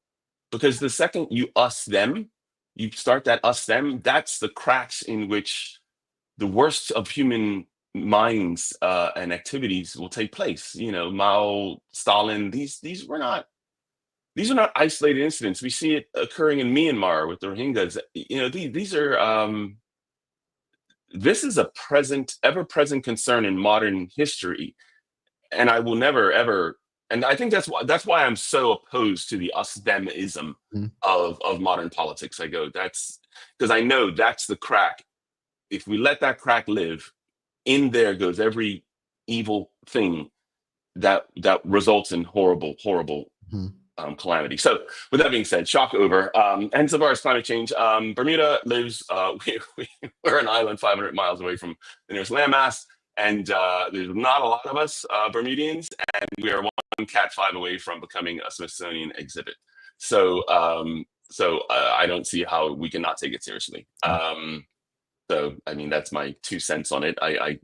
because the second you us them, you start that us them, that's the cracks in which the worst of human minds and activities will take place. Mao, Stalin, these are not isolated incidents. We see it occurring in Myanmar with the Rohingyas. These are this is a ever-present concern in modern history, and I will never ever. And I think that's why I'm so opposed to the us-them-ism of modern politics. I go, that's because I know that's the crack. If we let that crack live, in there goes every evil thing that results in horrible calamity. So with that being said, shock over. And so far as climate change, Bermuda lives, we're an island 500 miles away from the nearest landmass, and there's not a lot of us Bermudians, and we are one Cat 5 away from becoming a Smithsonian exhibit. So I don't see how we cannot take it seriously. So, I mean, that's my 2 cents on it. I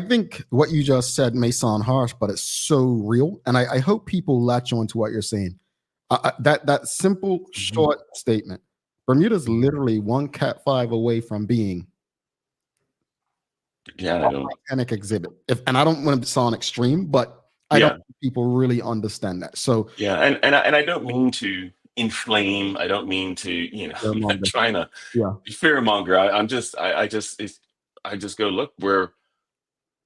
think what you just said may sound harsh, but it's so real. And I hope people latch on to what you're saying. That simple, short statement. Bermuda's literally one Cat 5 away from being a Titanic exhibit. And I don't want to sound extreme, but I don't think people really understand that. So and I don't mean to inflame. I don't mean to, I'm not trying to fearmonger. I just go, look,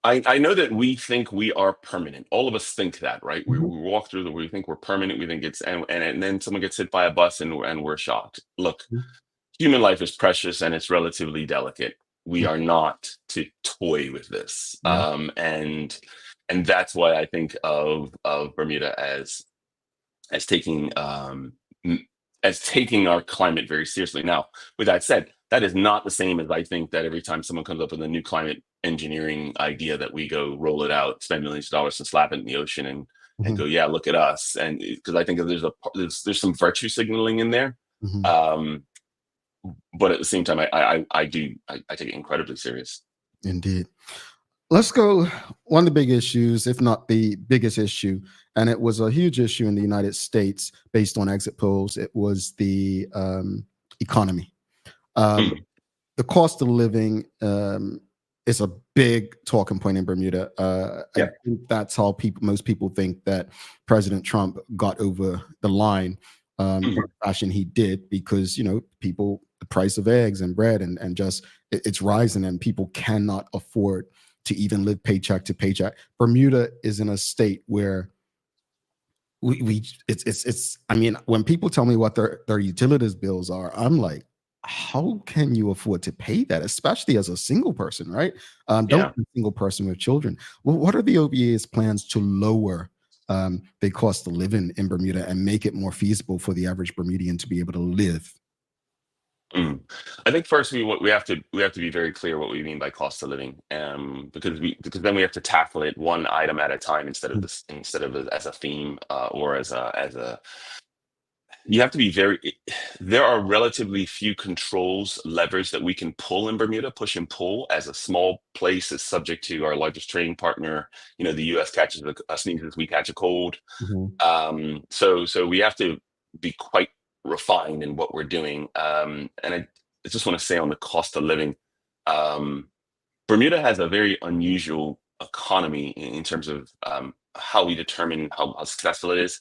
I know that we think we are permanent. All of us think that, right? We, Mhm. we walk through we think we're permanent. We think it's, and then someone gets hit by a bus and we're shocked. Look, Mhm. human life is precious and it's relatively delicate. We are not to toy with this. Yeah. And that's why I think of Bermuda as taking m- as taking our climate very seriously. Now, with that said, that is not the same as I think that every time someone comes up with a new climate engineering idea that we go roll it out, spend millions of dollars and slap it in the ocean and Mhm. go, yeah, look at us. And because I think that there's some virtue signaling in there. Mhm. Um, but at the same time, I take it incredibly serious. Indeed. Let's go. One of the big issues, if not the biggest issue, and it was a huge issue in the United States based on exit polls, it was the economy. Mm, The cost of living is a big talking point in Bermuda. I yeah. think that's how most people think that President Trump got over the line in Mhm. the fashion he did, because people, the price of eggs and bread and just it's rising, and people cannot afford to even live paycheck to paycheck. Bermuda is in a state where we it's I mean, when people tell me what their utilities bills are, I'm like, how can you afford to pay that, especially as a single person, right? Yeah. Don't be a single person with children. Well, what are the OBA's plans to lower the cost of living in Bermuda and make it more feasible for the average Bermudian to be able to live? Mm. I think first we have to be very clear what we mean by cost of living, because then we have to tackle it one item at a time instead of as a theme, or as a you have to be very there are relatively few controls levers that we can pull in Bermuda. Push and pull, as a small place is subject to our largest trading partner. The US catches a sneezes, we catch a cold. Mhm. So we have to be quite refined in what we're doing. And I just want to say on the cost of living, um, Bermuda has a very unusual economy in terms of how we determine how successful it is.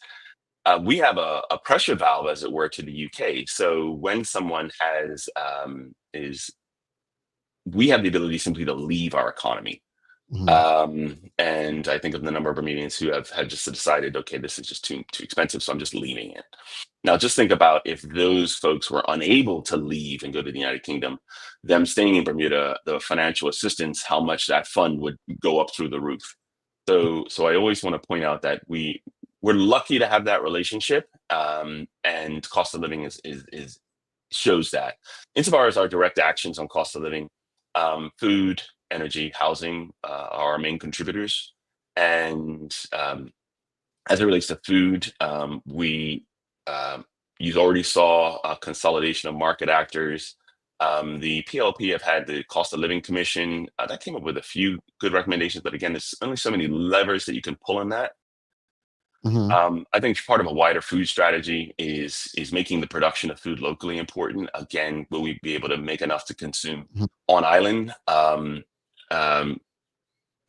We have a pressure valve, as it were, to the UK. So when someone is we have the ability simply to leave our economy. Mhm. And I think of the number of Bermudians who have just decided, okay, this is just too expensive, so I'm just leaving it. Now, just think about if those folks were unable to leave and go to the United Kingdom, them staying in Bermuda, the financial assistance, how much that fund would go up through the roof. So I always want to point out that we're lucky to have that relationship, and cost of living is shows that. Insofar as our direct actions on cost of living, food, energy, housing are our main contributors. And as it relates to food, we you already saw a consolidation of market actors. The PLP have had the Cost of Living Commission that came up with a few good recommendations, but again, there's only so many levers that you can pull on that. Mhm. I think part of a wider food strategy is making the production of food locally important. Again, will we be able to make enough to consume Mhm. on island? Um,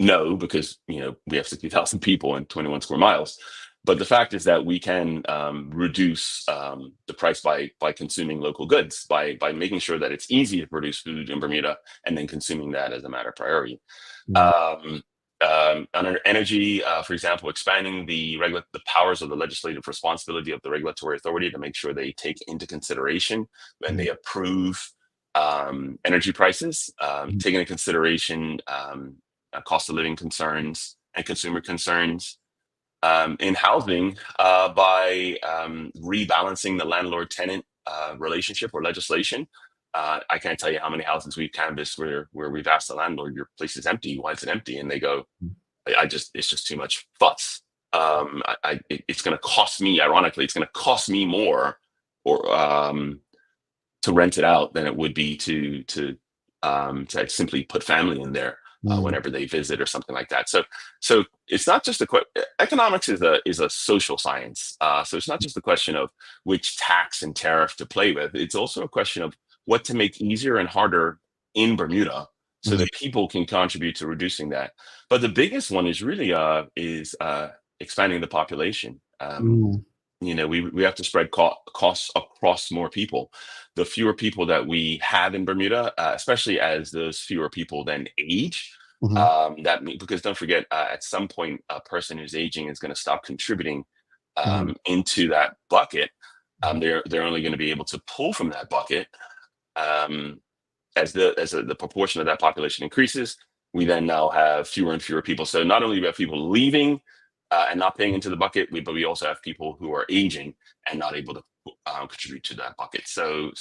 no, because we have 60,000 people and 21 square miles. But the fact is that we can reduce the price by consuming local goods, by making sure that it's easy to produce food in Bermuda and then consuming that as a matter of priority. Yeah. Under energy, for example, expanding the powers of the legislative responsibility of the regulatory authority to make sure they take into consideration when Mhm. they approve energy prices, Mhm. taking into consideration cost of living concerns and consumer concerns. In housing, by rebalancing the landlord-tenant relationship or legislation. I can't tell you how many houses we've canvassed where we've asked the landlord, "Your place is empty. Why is it empty?" And they go, it's just too much fuss. It's going to cost me. Ironically, it's going to cost me more, or to rent it out than it would be to simply put family in there Mhm. whenever they visit or something like that. So it's not just economics is a social science. So it's not just a question of which tax and tariff to play with. It's also a question of what to make easier and harder in Bermuda so Mhm. that people can contribute to reducing that. But the biggest one is really expanding the population. Mhm. We have to spread costs across more people. The fewer people that we have in Bermuda, especially as those fewer people then age, Because don't forget, at some point, a person who's aging is going to stop contributing Mm-hmm. into that bucket. They're only going to be able to pull from that bucket as the proportion of that population increases. We then now have fewer and fewer people. So not only do we have people leaving and not paying into the bucket, but we also have people who are aging and not able to contribute to that bucket. So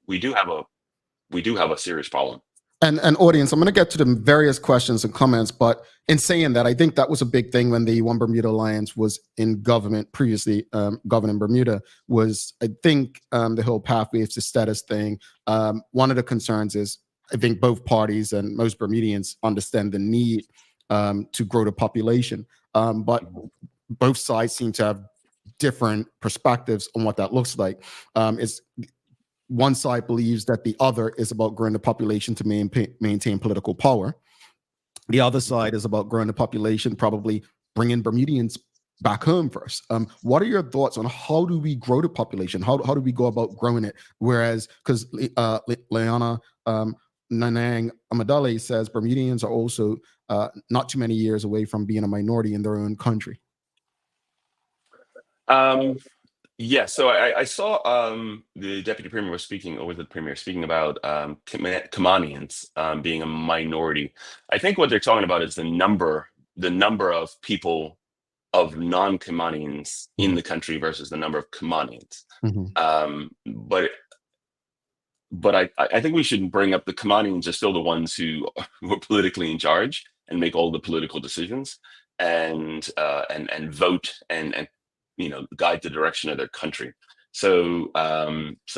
we do have a serious problem. And audience, I'm going to get to the various questions and comments, but in saying that, I think that was a big thing when the One Bermuda Alliance was in government previously, governing Bermuda, was I think the whole pathways to status thing. One of the concerns is I think both parties and most Bermudians understand the need to grow the population, but both sides seem to have different perspectives on what that looks like. It's one side believes that the other is about growing the population to maintain political power. The other side is about growing the population, probably bringing Bermudians back home first. What are your thoughts on how do we grow the population? How do we go about growing it? Whereas, because Leona Nanang Amadale says Bermudians are also not too many years away from being a minority in their own country. Yeah, so I saw the deputy premier was speaking, or was the premier speaking about Kamanians being a minority. I think what they're talking about is the number of people of non-Kamanians in the country versus the number of Kamanians. But I think we should bring up the Kamanians are still the ones who are politically in charge and make all the political decisions and vote and guide the direction of their country. So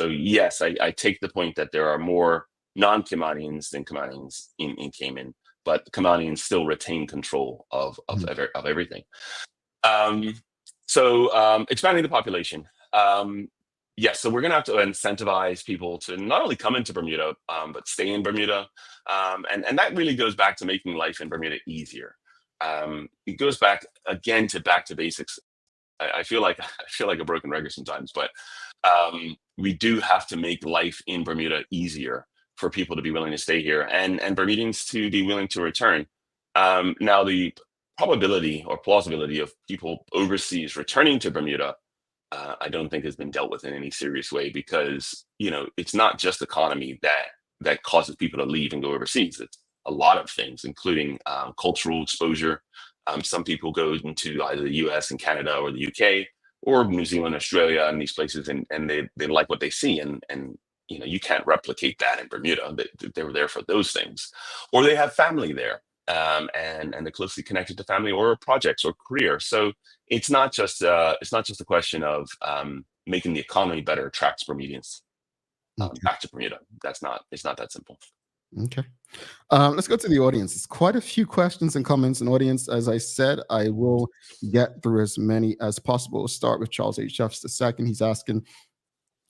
yes, I take the point that there are more non-Kamanians than Kamanians in Cayman, but Kamanians still retain control of everything. Expanding the population. Yes, so we're going to have to incentivize people to not only come into Bermuda, but stay in Bermuda. And that really goes back to making life in Bermuda easier. It goes back again to basics. I feel like a broken record sometimes, but we do have to make life in Bermuda easier for people to be willing to stay here and Bermudians to be willing to return. Now, the probability or plausibility of people overseas returning to Bermuda, I don't think has been dealt with in any serious way because, it's not just economy that causes people to leave and go overseas. It's a lot of things, including cultural exposure. Some people go into either the US and Canada or the UK or New Zealand, Australia, and these places, and they like what they see. And you can't replicate that in Bermuda. They were there for those things. Or they have family there, and they're closely connected to family or projects or career. So it's not just a question of making the economy better attracts Bermudians back to Bermuda. It's not that simple. Okay. Let's go to the audience. It's quite a few questions and comments in audience. As I said, I will get through as many as possible. We'll start with Charles H. Jeffs II. He's asking,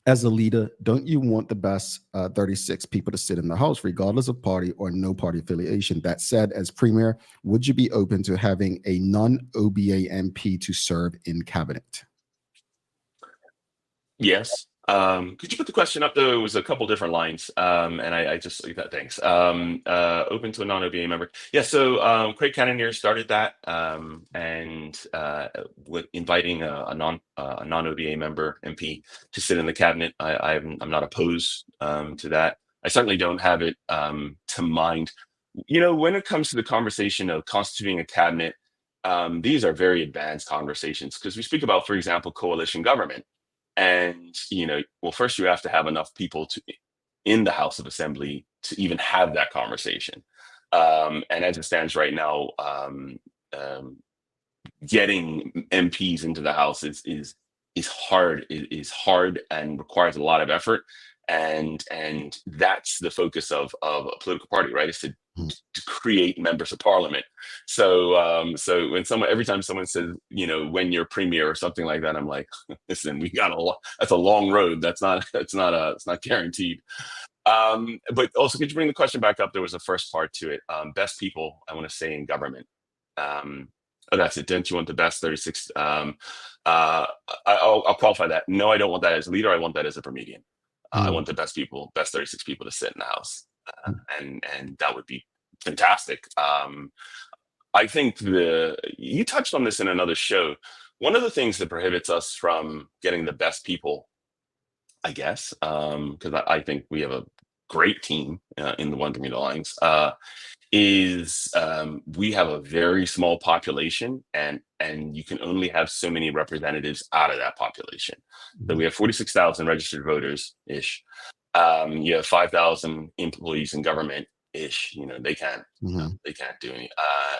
as a leader, don't you want the best 36 people to sit in the House, regardless of party or no party affiliation? That said, as Premier, would you be open to having a non-OBA MP to serve in cabinet? Yes. Could you put the question up though? It was a couple different lines, and I just thanks. Open to a non-OBA member. Yeah. So Craig Cannonier started that, and with inviting a non-OBA member MP to sit in the cabinet. I'm not opposed to that. I certainly don't have it to mind. When it comes to the conversation of constituting a cabinet, these are very advanced conversations because we speak about, for example, coalition government. And, first you have to have enough people in the House of Assembly to even have that conversation. And as it stands right now, getting MPs into the House is hard. It is hard and requires a lot of effort. And that's the focus of a political party, right? Is to create members of parliament. So when every time someone says, when you're premier or something like that, I'm like, listen, we got that's a long road. It's not guaranteed. But also, could you bring the question back up? There was a first part to it. Best people, I want to say, in government. That's it. Don't you want the best 36? I'll qualify that. No, I don't want that as a leader. I want that as a Bermudian. I want the best 36 people to sit in the House. And that would be fantastic. I think you touched on this in another show. One of the things that prohibits us from getting the best people, I guess, because I think we have a great team in the One Bermuda Alliance, is we have a very small population, and you can only have so many representatives out of that population. So we have 46,000 registered voters ish. You have 5,000 employees in government ish. They can't do any.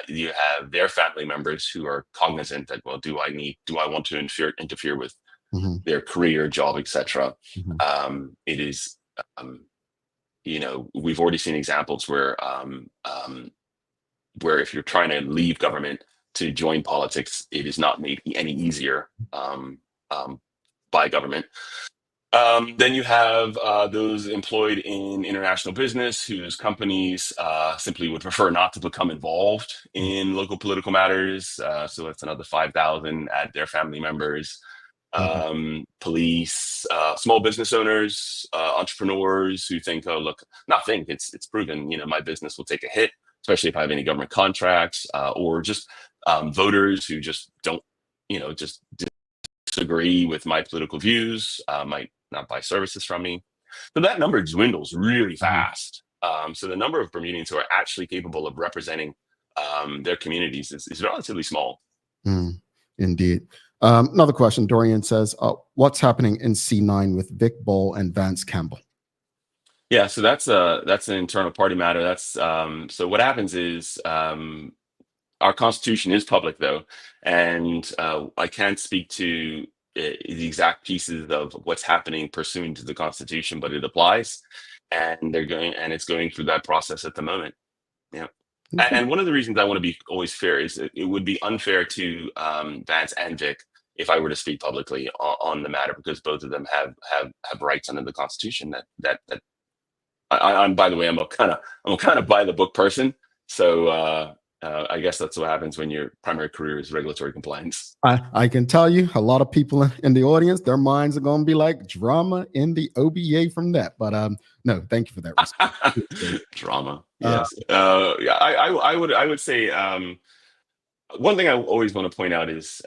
You have their family members who are cognizant that, well, do I want to interfere with their career, job, etc. It is we've already seen examples where if you're trying to leave government to join politics, it is not made any easier by government. Then you have those employed in international business whose companies simply would prefer not to become involved in local political matters. So that's another 5,000. Add their family members. Police, small business owners, entrepreneurs who think, oh, look, it's proven, my business will take a hit, especially if I have any government contracts, or just voters who just don't, just disagree with my political views, might not buy services from me. So that number dwindles really fast. So the number of Bermudians who are actually capable of representing their communities is relatively small. Indeed. Another question. Dorian says, what's happening in C9 with Vic Ball and Vance Campbell? Yeah, so that's an internal party matter. That's so what happens is our Constitution is public, though, and I can't speak to the exact pieces of what's happening pursuant to the Constitution, but it applies, and it's going through that process at the moment. Yeah. And one of the reasons I want to be always fair is it would be unfair to Vance and Vic if I were to speak publicly on the matter, because both of them have rights under the Constitution that I'm, by the way, I'm a kind of by the book person. So I guess that's what happens when your primary career is regulatory compliance. I can tell you a lot of people in the audience, their minds are going to be like, drama in the OBA from that. But no, thank you for that. Drama. Yes. Yeah. I would say one thing I always want to point out is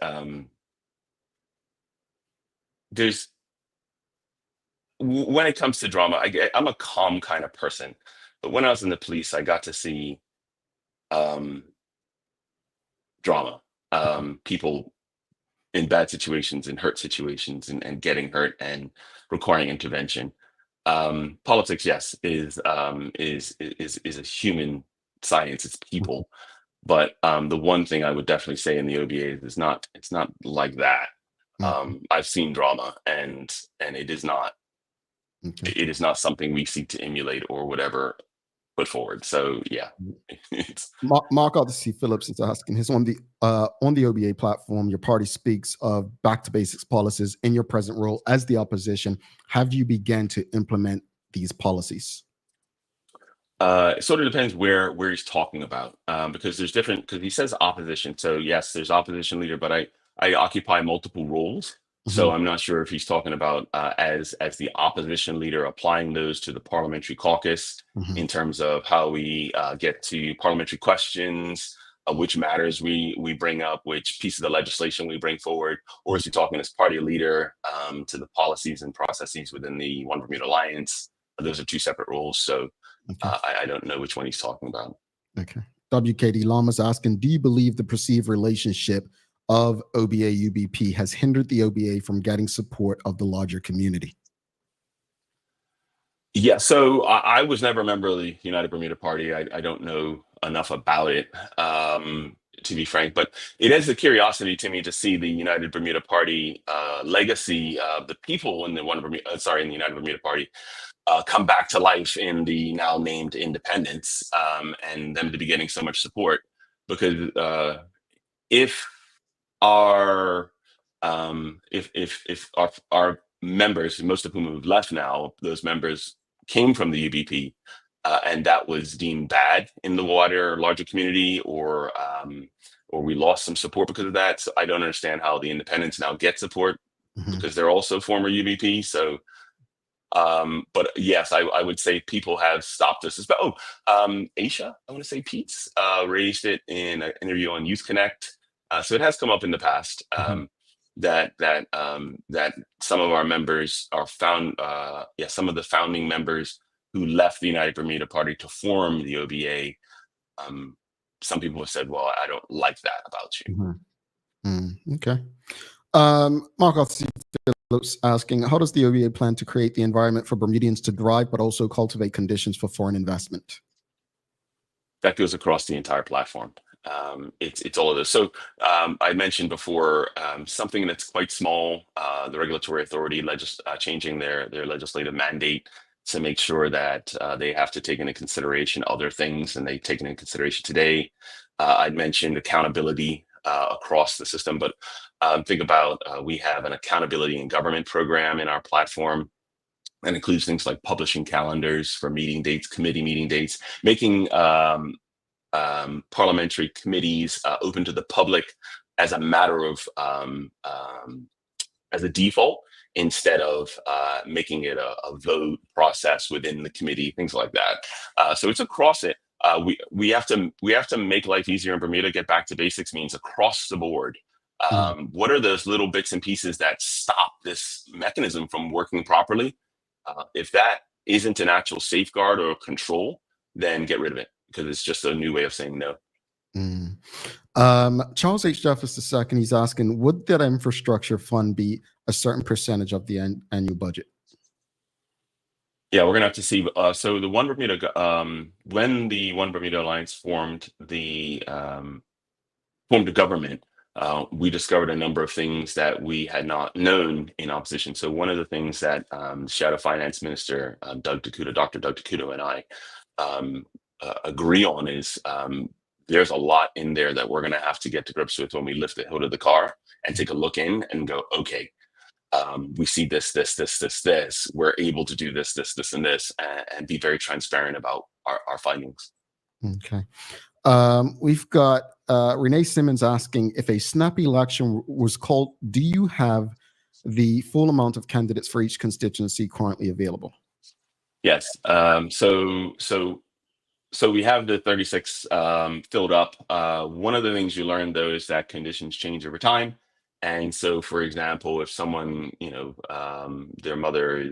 when it comes to drama, I'm a calm kind of person, but when I was in the police, I got to see drama, people in bad situations and hurt situations and getting hurt and requiring intervention. Politics, yes, is a human science. It's people, but the one thing I would definitely say in the OBA is it's not like that. I've seen drama, and it is not. Okay. It is not something we seek to emulate or whatever put forward. So yeah. Mark Arthur Phillips is asking, on the OBA platform, your party speaks of back to basics policies. In your present role as the opposition, have you begun to implement these policies? It sort of depends where he's talking about, because he says opposition. So yes, there's opposition leader, but I occupy multiple roles. So I'm not sure if he's talking about as the opposition leader, applying those to the parliamentary caucus in terms of how we get to parliamentary questions, which matters we bring up, which pieces of legislation we bring forward, or is he talking as party leader to the policies and processes within the One Bermuda Alliance? Those are two separate roles. So I don't know which one he's talking about. Okay. WKD Lama's asking, do you believe the perceived relationship of OBA UBP has hindered the OBA from getting support of the larger community? Yeah, so I was never a member of the United Bermuda Party. I don't know enough about it, to be frank, but it is a curiosity to me to see the United Bermuda Party legacy of the people in the United Bermuda Party come back to life in the now named independence, and them to be getting so much support, because if our members, most of whom have left now, those members came from the UBP, and that was deemed bad in the larger community, or we lost some support because of that. So I don't understand how the independents now get support because they're also former UBP. So But yes, I would say people have stopped us. Aisha, I want to say Pete's raised it in an interview on Youth Connect. So it has come up in the past that some of our members are some of the founding members who left the United Bermuda Party to form the OBA. Some people have said, "Well, I don't like that about you." Okay. Mark Phillips asking, how does the OBA plan to create the environment for Bermudians to thrive, but also cultivate conditions for foreign investment? That goes across the entire platform. It's all of this. So I mentioned before something that's quite small, the regulatory authority changing their legislative mandate to make sure that they have to take into consideration other things, and they take into consideration today. I'd mentioned accountability across the system, but think about we have an accountability in government program in our platform. That includes things like publishing calendars for meeting dates, committee meeting dates, making parliamentary committees open to the public as a matter of as a default, instead of making it a vote process within the committee, things like that. So it's across it. We have to make life easier in Bermuda. Get back to basics means across the board. What are those little bits and pieces that stop this mechanism from working properly? If that isn't an actual safeguard or control, then get rid of it, because it's just a new way of saying no. Charles H. Jeffers II, he's asking, would that infrastructure fund be a certain percentage of the annual budget? Yeah, we're gonna have to see. So the One Bermuda, when the One Bermuda Alliance formed the government, we discovered a number of things that we had not known in opposition. So one of the things that Shadow Finance Minister Dr. Doug Takuto, and I agree on is there's a lot in there that we're going to have to get to grips with when we lift the hood of the car and take a look in and go, okay, we see this. We're able to do this, and this, and be very transparent about our findings. Okay. We've got Renee Simmons asking, if a snap election was called, do you have the full amount of candidates for each constituency currently available? Yes. So we have the 36 filled up. One of the things you learn, though, is that conditions change over time. And so, for example, if someone, their mother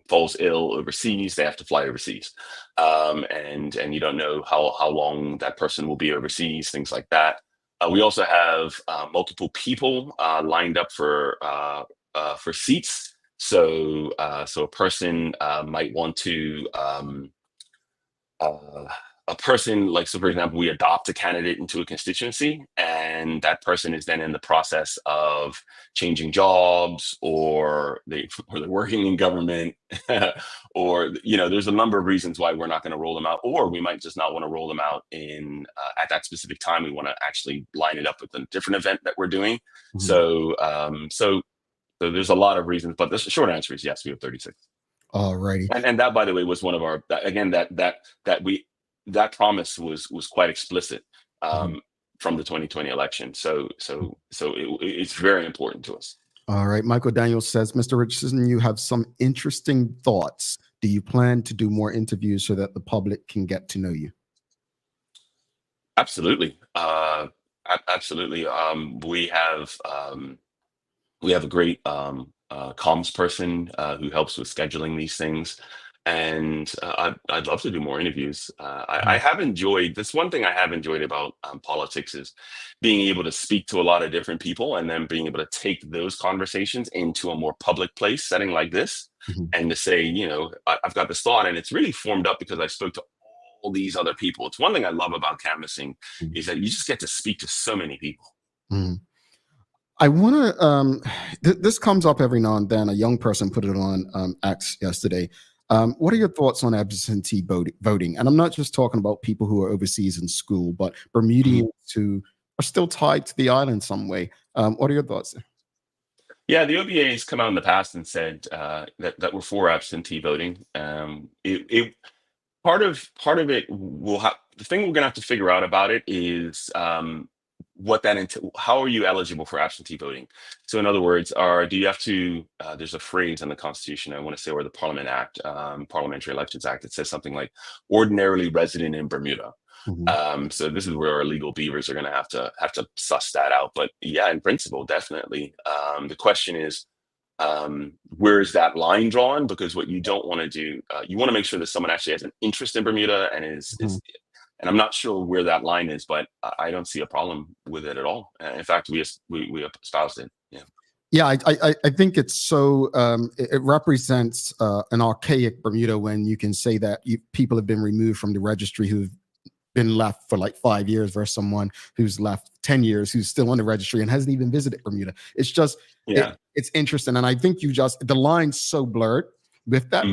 falls ill overseas, they have to fly overseas, and you don't know how long that person will be overseas, things like that. We also have multiple people lined up for seats. So a person might want to. A person, like, so for example, we adopt a candidate into a constituency, and that person is then in the process of changing jobs, or they're working in government, or there's a number of reasons why we're not going to roll them out, or we might just not want to roll them out in at that specific time. We want to actually line it up with a different event that we're doing. So there's a lot of reasons, but the short answer is yes, we have 36. Alrighty. And that, by the way, was one of our, again, that promise was quite explicit from the 2020 election. So it's very important to us. All right. Michael Daniels says, Mr. Richardson, you have some interesting thoughts. Do you plan to do more interviews so that the public can get to know you? Absolutely. Absolutely. We have a great comms person who helps with scheduling these things. And I'd love to do more interviews. I have enjoyed, that's one thing I have enjoyed about politics, is being able to speak to a lot of different people, and then being able to take those conversations into a more public place setting like this, and to say, I've got this thought, and it's really formed up because I spoke to all these other people. It's one thing I love about canvassing is that you just get to speak to so many people. I want to, this comes up every now and then. A young person put it on X yesterday. What are your thoughts on absentee voting? And I'm not just talking about people who are overseas in school, but Bermudians who are still tied to the island some way. What are your thoughts there? Yeah, the OBA has come out in the past and said that we're for absentee voting. Part of it will have, the thing we're going to have to figure out about it is what that how are you eligible for absentee voting? So in other words, do you have to, there's a phrase in the Constitution, I want to say, or the Parliamentary Elections Act, that says something like ordinarily resident in Bermuda. So this is where our legal beavers are going to have to suss that out. But yeah, in principle, definitely. The question is, where is that line drawn? Because what you don't want to do, you want to make sure that someone actually has an interest in Bermuda and is and I'm not sure where that line is, but I don't see a problem with it at all. In fact, we espoused it. Yeah. Yeah, I think it's so it represents an archaic Bermuda when you can say that people have been removed from the registry who've been left for like 5 years versus someone who's left 10 years who's still on the registry and hasn't even visited Bermuda. It's just it's interesting, and I think the line's so blurred with that.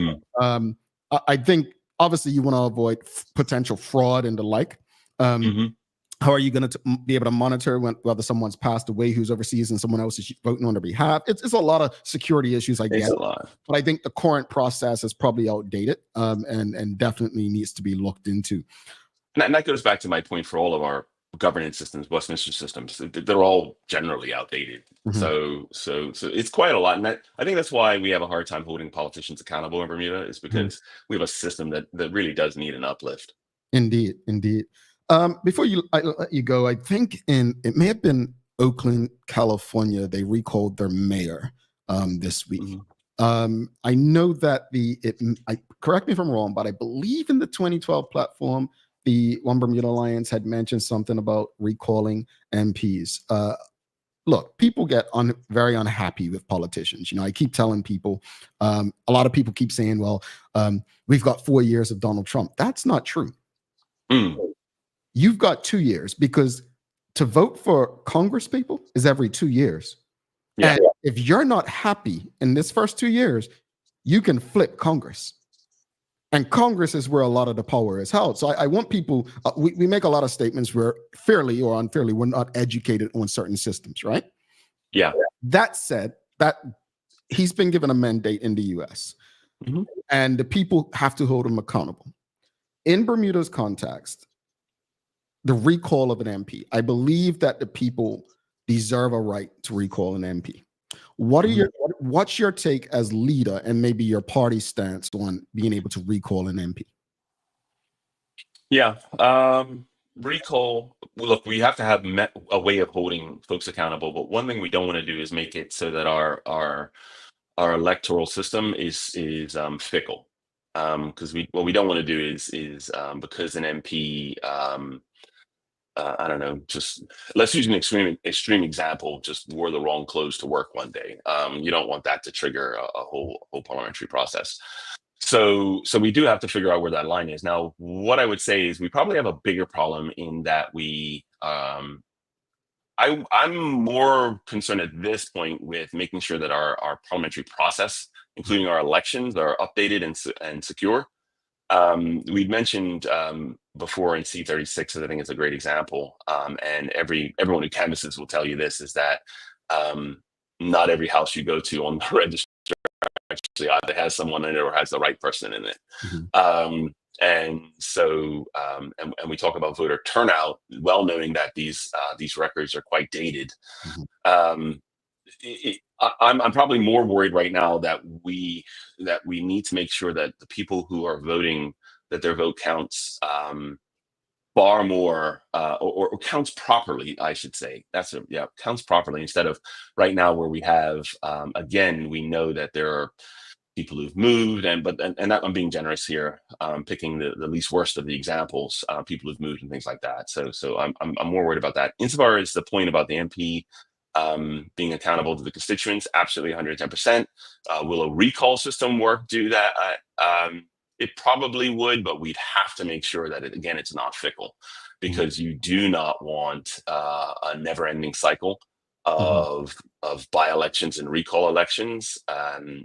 I think obviously you want to avoid potential fraud and the like. How are you going to be able to monitor whether someone's passed away who's overseas and someone else is voting on their behalf? It's a lot of security issues, I guess. But I think the current process is probably outdated and definitely needs to be looked into. And that goes back to my point for all of our governance systems, Westminster systems. They're all generally outdated. So it's quite a lot. And I think that's why we have a hard time holding politicians accountable in Bermuda, is because we have a system that really does need an uplift. Indeed. Before I let you go, I think it may have been Oakland, California, they recalled their mayor this week. I know that correct me if I'm wrong, but I believe in the 2012 platform, the One Bermuda Alliance had mentioned something about recalling MPs. Look, people get very unhappy with politicians. I keep telling people, a lot of people keep saying, well, we've got 4 years of Donald Trump. That's not true. You've got 2 years, because to vote for Congress, people, is every 2 years. And if you're not happy in this first 2 years, you can flip Congress. And Congress is where a lot of the power is held. So I want people, we make a lot of statements where fairly or unfairly, we're not educated on certain systems, right? Yeah. That said, that he's been given a mandate in the US, and the people have to hold him accountable. In Bermuda's context, the recall of an MP, I believe that the people deserve a right to recall an MP. What's your take as leader, and maybe your party stance on being able to recall an MP? Yeah. Recall. Look, we have to have a way of holding folks accountable, but one thing we don't want to do is make it so that our electoral system is fickle. Because what we don't want to do is because an MP, I don't know, just let's use an extreme example, just wore the wrong clothes to work one day. You don't want that to trigger a whole parliamentary process. So we do have to figure out where that line is. Now, what I would say is we probably have a bigger problem in that I'm more concerned at this point with making sure that our parliamentary process, including our elections, are updated and secure. We'd mentioned before in C36, I think it's a great example, and everyone who canvasses will tell you this, is that not every house you go to on the register actually either has someone in it or has the right person in it. And so and we talk about voter turnout, well knowing that these records are quite dated. I'm probably more worried right now that we need to make sure that the people who are voting, that their vote counts far more or counts properly, I should say. Counts properly, instead of right now where we have again, we know that there are people who've moved, and that, I'm being generous here, picking the least worst of the examples, people who've moved and things like that. So I'm more worried about that. Insofar as the point about the MP being accountable to the constituents, absolutely 110%. Will a recall system do that? It probably would, but we'd have to make sure that it's not fickle, because you do not want a never-ending cycle of by-elections and recall elections.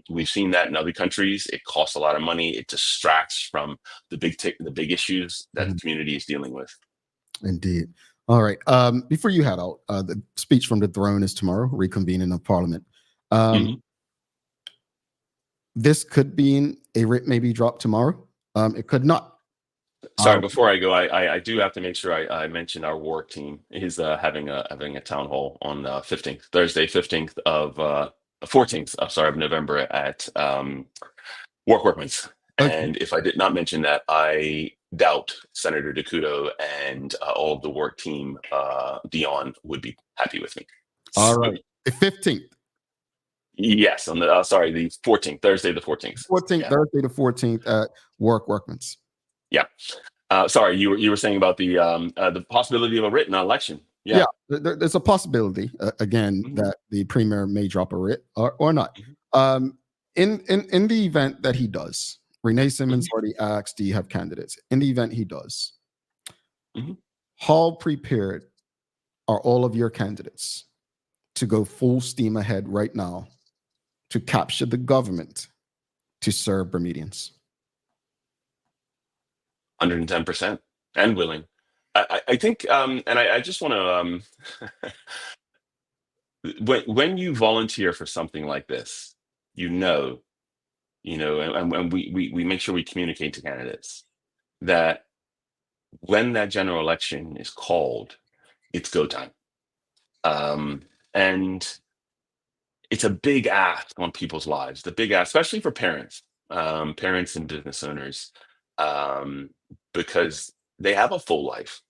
We've seen that in other countries. It costs a lot of money. It distracts from the big issues that the community is dealing with. Indeed. All right. Before you head out, the speech from the throne is tomorrow, reconvening of Parliament. This could be a writ maybe dropped tomorrow. It could not. Sorry, before I go, I do have to make sure I mention our work team is having a town hall on 15th, Thursday, 15th of 14th, sorry, of November at Workman's. Okay. And if I did not mention that, I doubt Senator DeCuto and all of the work team, Dion, would be happy with me. All right. The 15th. Yes, on the sorry, the 14th, Thursday the 14th. 14th, Yeah. Thursday the 14th at Workman's. Yeah. Sorry, you were saying about the possibility of a written election. Yeah. There's a possibility again that the premier may drop a writ or not. In the event that he does, Renee Simmons already asked, "Do you have candidates?" In the event he does, how prepared are all of your candidates to go full steam ahead right now to capture the government to serve Bermudians? 110% and willing. I think, and I just want to, when you volunteer for something like this, and we make sure we communicate to candidates that when that general election is called, it's go time. And it's a big ask on people's lives, the big ask, especially for parents and business owners, because they have a full life.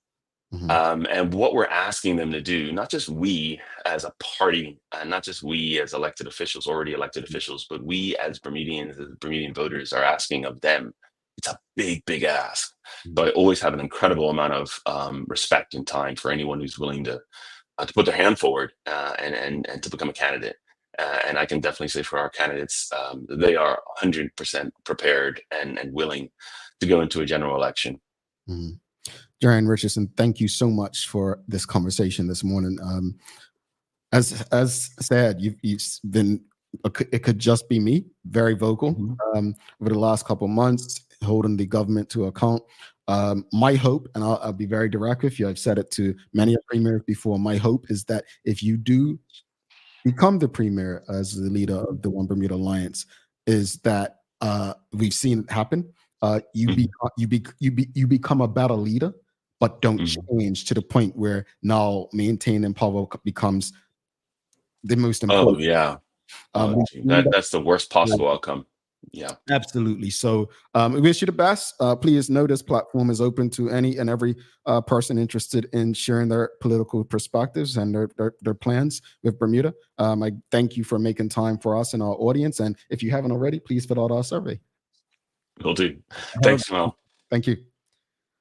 And what we're asking them to do, not just we as a party, and not just we as elected officials, already elected officials, but we as Bermudians, as Bermudian voters are asking of them. It's a big, big ask. So I always have an incredible amount of respect and time for anyone who's willing to put their hand forward and to become a candidate. And I can definitely say for our candidates, they are 100% prepared and willing to go into a general election. Jarion Richardson, thank you so much for this conversation this morning. As said, you've been, it could just be me, very vocal over the last couple of months, holding the government to account. My hope, and I'll be very direct with you, I've said it to many premiers before, my hope is that if you do become the premier as the leader of the One Bermuda Alliance, is that we've seen it happen. You become a better leader, but don't change to the point where now maintaining power becomes the most important. Oh yeah, that's the worst possible outcome. Yeah, absolutely. So we wish you the best. Please know this platform is open to any and every person interested in sharing their political perspectives and their plans with Bermuda. I thank you for making time for us and our audience. And if you haven't already, please fill out our survey. Will do. Thanks, Mel. Thank you.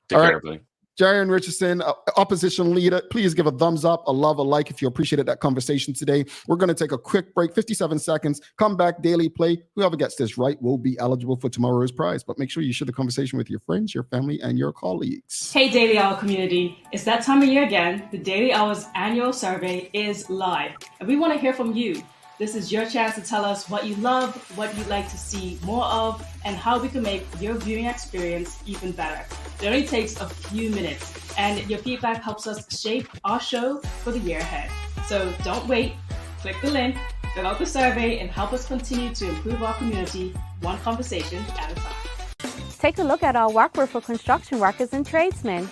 Take care, everybody. Jarion Richardson, opposition leader, please give a thumbs up, a love, a like if you appreciated that conversation today. We're going to take a quick break, 57 seconds, come back, daily play. Whoever gets this right will be eligible for tomorrow's prize. But make sure you share the conversation with your friends, your family, and your colleagues. Hey, Daily Hour community. It's that time of year again. The Daily Hour's annual survey is live, and we want to hear from you. This is your chance to tell us what you love, what you'd like to see more of, and how we can make your viewing experience even better. It only takes a few minutes, and your feedback helps us shape our show for the year ahead. So don't wait, click the link, fill out the survey, and help us continue to improve our community one conversation at a time. Take a look at our workwear for construction workers and tradesmen.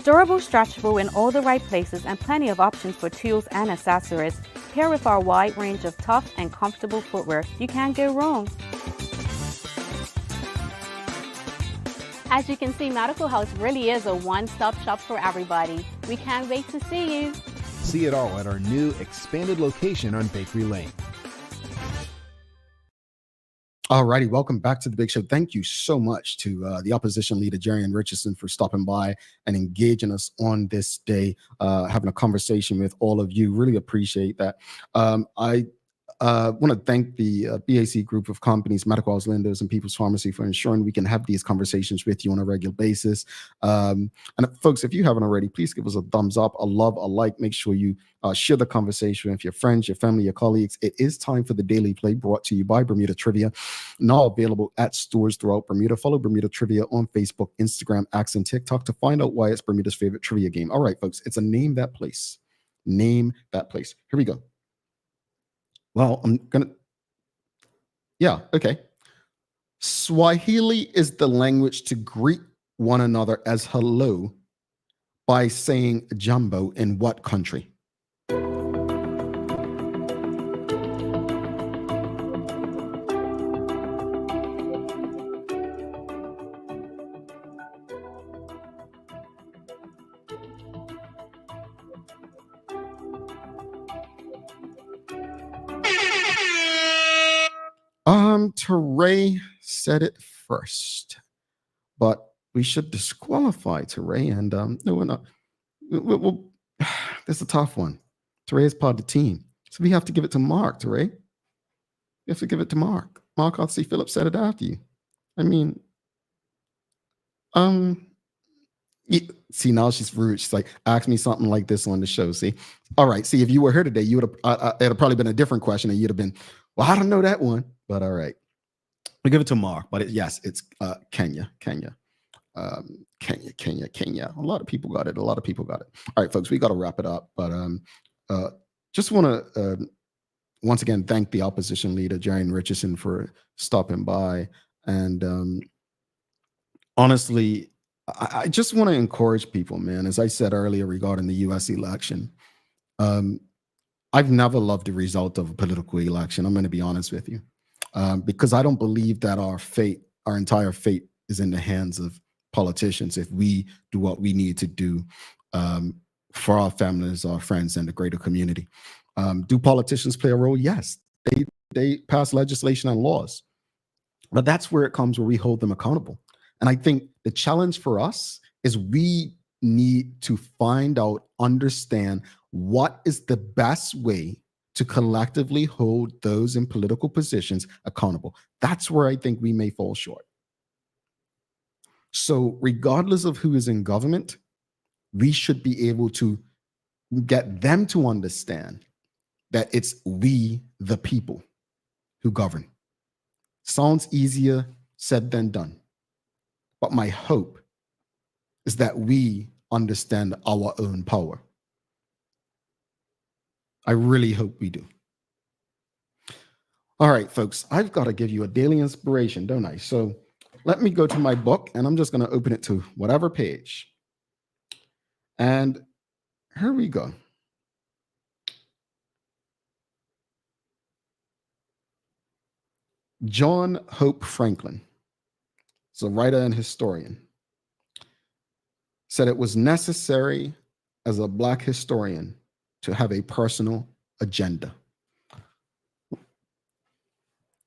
Durable, stretchable in all the right places, and plenty of options for tools and accessories. Pair with our wide range of tough and comfortable footwear. You can't go wrong. As you can see, Medical House really is a one-stop shop for everybody. We can't wait to see you. See it all at our new expanded location on Bakery Lane. All righty, welcome back to the Big Show. Thank you so much to the opposition leader, Jarion Richardson, for stopping by and engaging us on this day, having a conversation with all of you. Really appreciate that. I want to thank the BAC group of companies, Medical House Lenders and People's Pharmacy, for ensuring we can have these conversations with you on a regular basis. And folks, if you haven't already, please give us a thumbs up, a love, a like. Make sure you share the conversation with your friends, your family, your colleagues. It is time for the Daily Play, brought to you by Bermuda Trivia, now available at stores throughout Bermuda. Follow Bermuda Trivia on Facebook, Instagram, X, and TikTok to find out why it's Bermuda's favorite trivia game. All right, folks, it's a name that place. Name that place. Here we go. Well, I'm gonna, yeah, okay. Swahili is the language to greet one another as hello by saying jumbo in what country? Teray said it first, but we should disqualify Teray, and no, we're not. This is a tough one. Teray is part of the team, so we have to give it to Mark. Teray, we have to give it to Mark. Mark R.C. Phillips said it after you. I mean, see, now she's rude. She's like, ask me something like this on the show. See, all right. See, if you were here today, you would have. It'd have probably been a different question, and you'd have been, well, I don't know that one, but all right. We give it to Mark, but yes, it's Kenya. Kenya. A lot of people got it. All right, folks, we got to wrap it up. But just want to once again thank the opposition leader, Jarion Richardson, for stopping by. And honestly, I just want to encourage people, man. As I said earlier regarding the U.S. election, I've never loved the result of a political election. I'm going to be honest with you. Because I don't believe that our entire fate is in the hands of politicians if we do what we need to do for our families, our friends, and the greater community. Do politicians play a role? Yes. They pass legislation and laws. But that's where it comes where we hold them accountable. And I think the challenge for us is we need to find out, understand what is the best way to collectively hold those in political positions accountable. That's where I think we may fall short. So regardless of who is in government, we should be able to get them to understand that it's we, the people, who govern. Sounds easier said than done. But my hope is that we understand our own power. I really hope we do. All right, folks, I've got to give you a daily inspiration, don't I? So let me go to my book, and I'm just going to open it to whatever page. And here we go. John Hope Franklin, is a writer and historian, said it was necessary as a Black historian to have a personal agenda.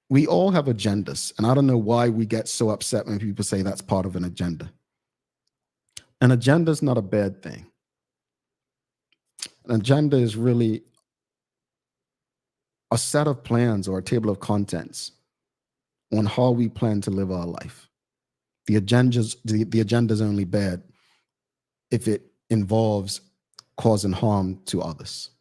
We all have agendas, and I don't know why we get so upset when people say that's part of an agenda. An agenda is not a bad thing. An agenda is really a set of plans or a table of contents on how we plan to live our life. The agenda is only bad if it involves causing harm to others.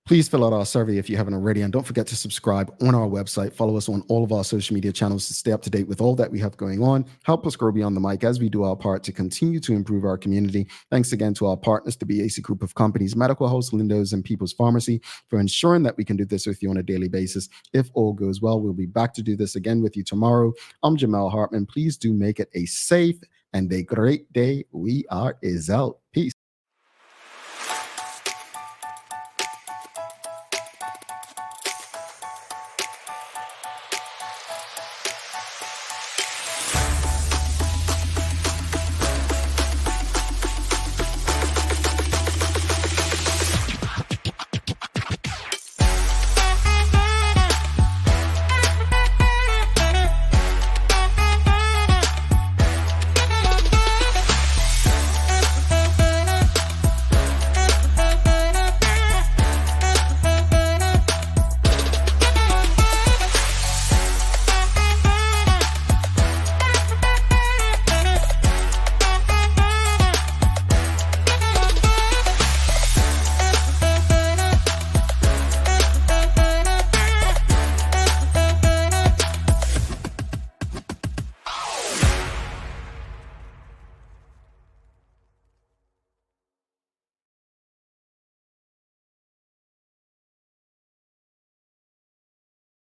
Please fill out our survey if you haven't already, and don't forget to subscribe on our website. Follow us on all of our social media channels to stay up to date with all that we have going on. Help us grow beyond the mic as we do our part to continue to improve our community. Thanks again to our partners, the BAC Group of Companies, Medical House, Lindo's, and People's Pharmacy, for ensuring that we can do this with you on a daily basis. If all goes well, we'll be back to do this again with you tomorrow. I'm Jamal Hartman. Please do make it a safe and a great day. We are out.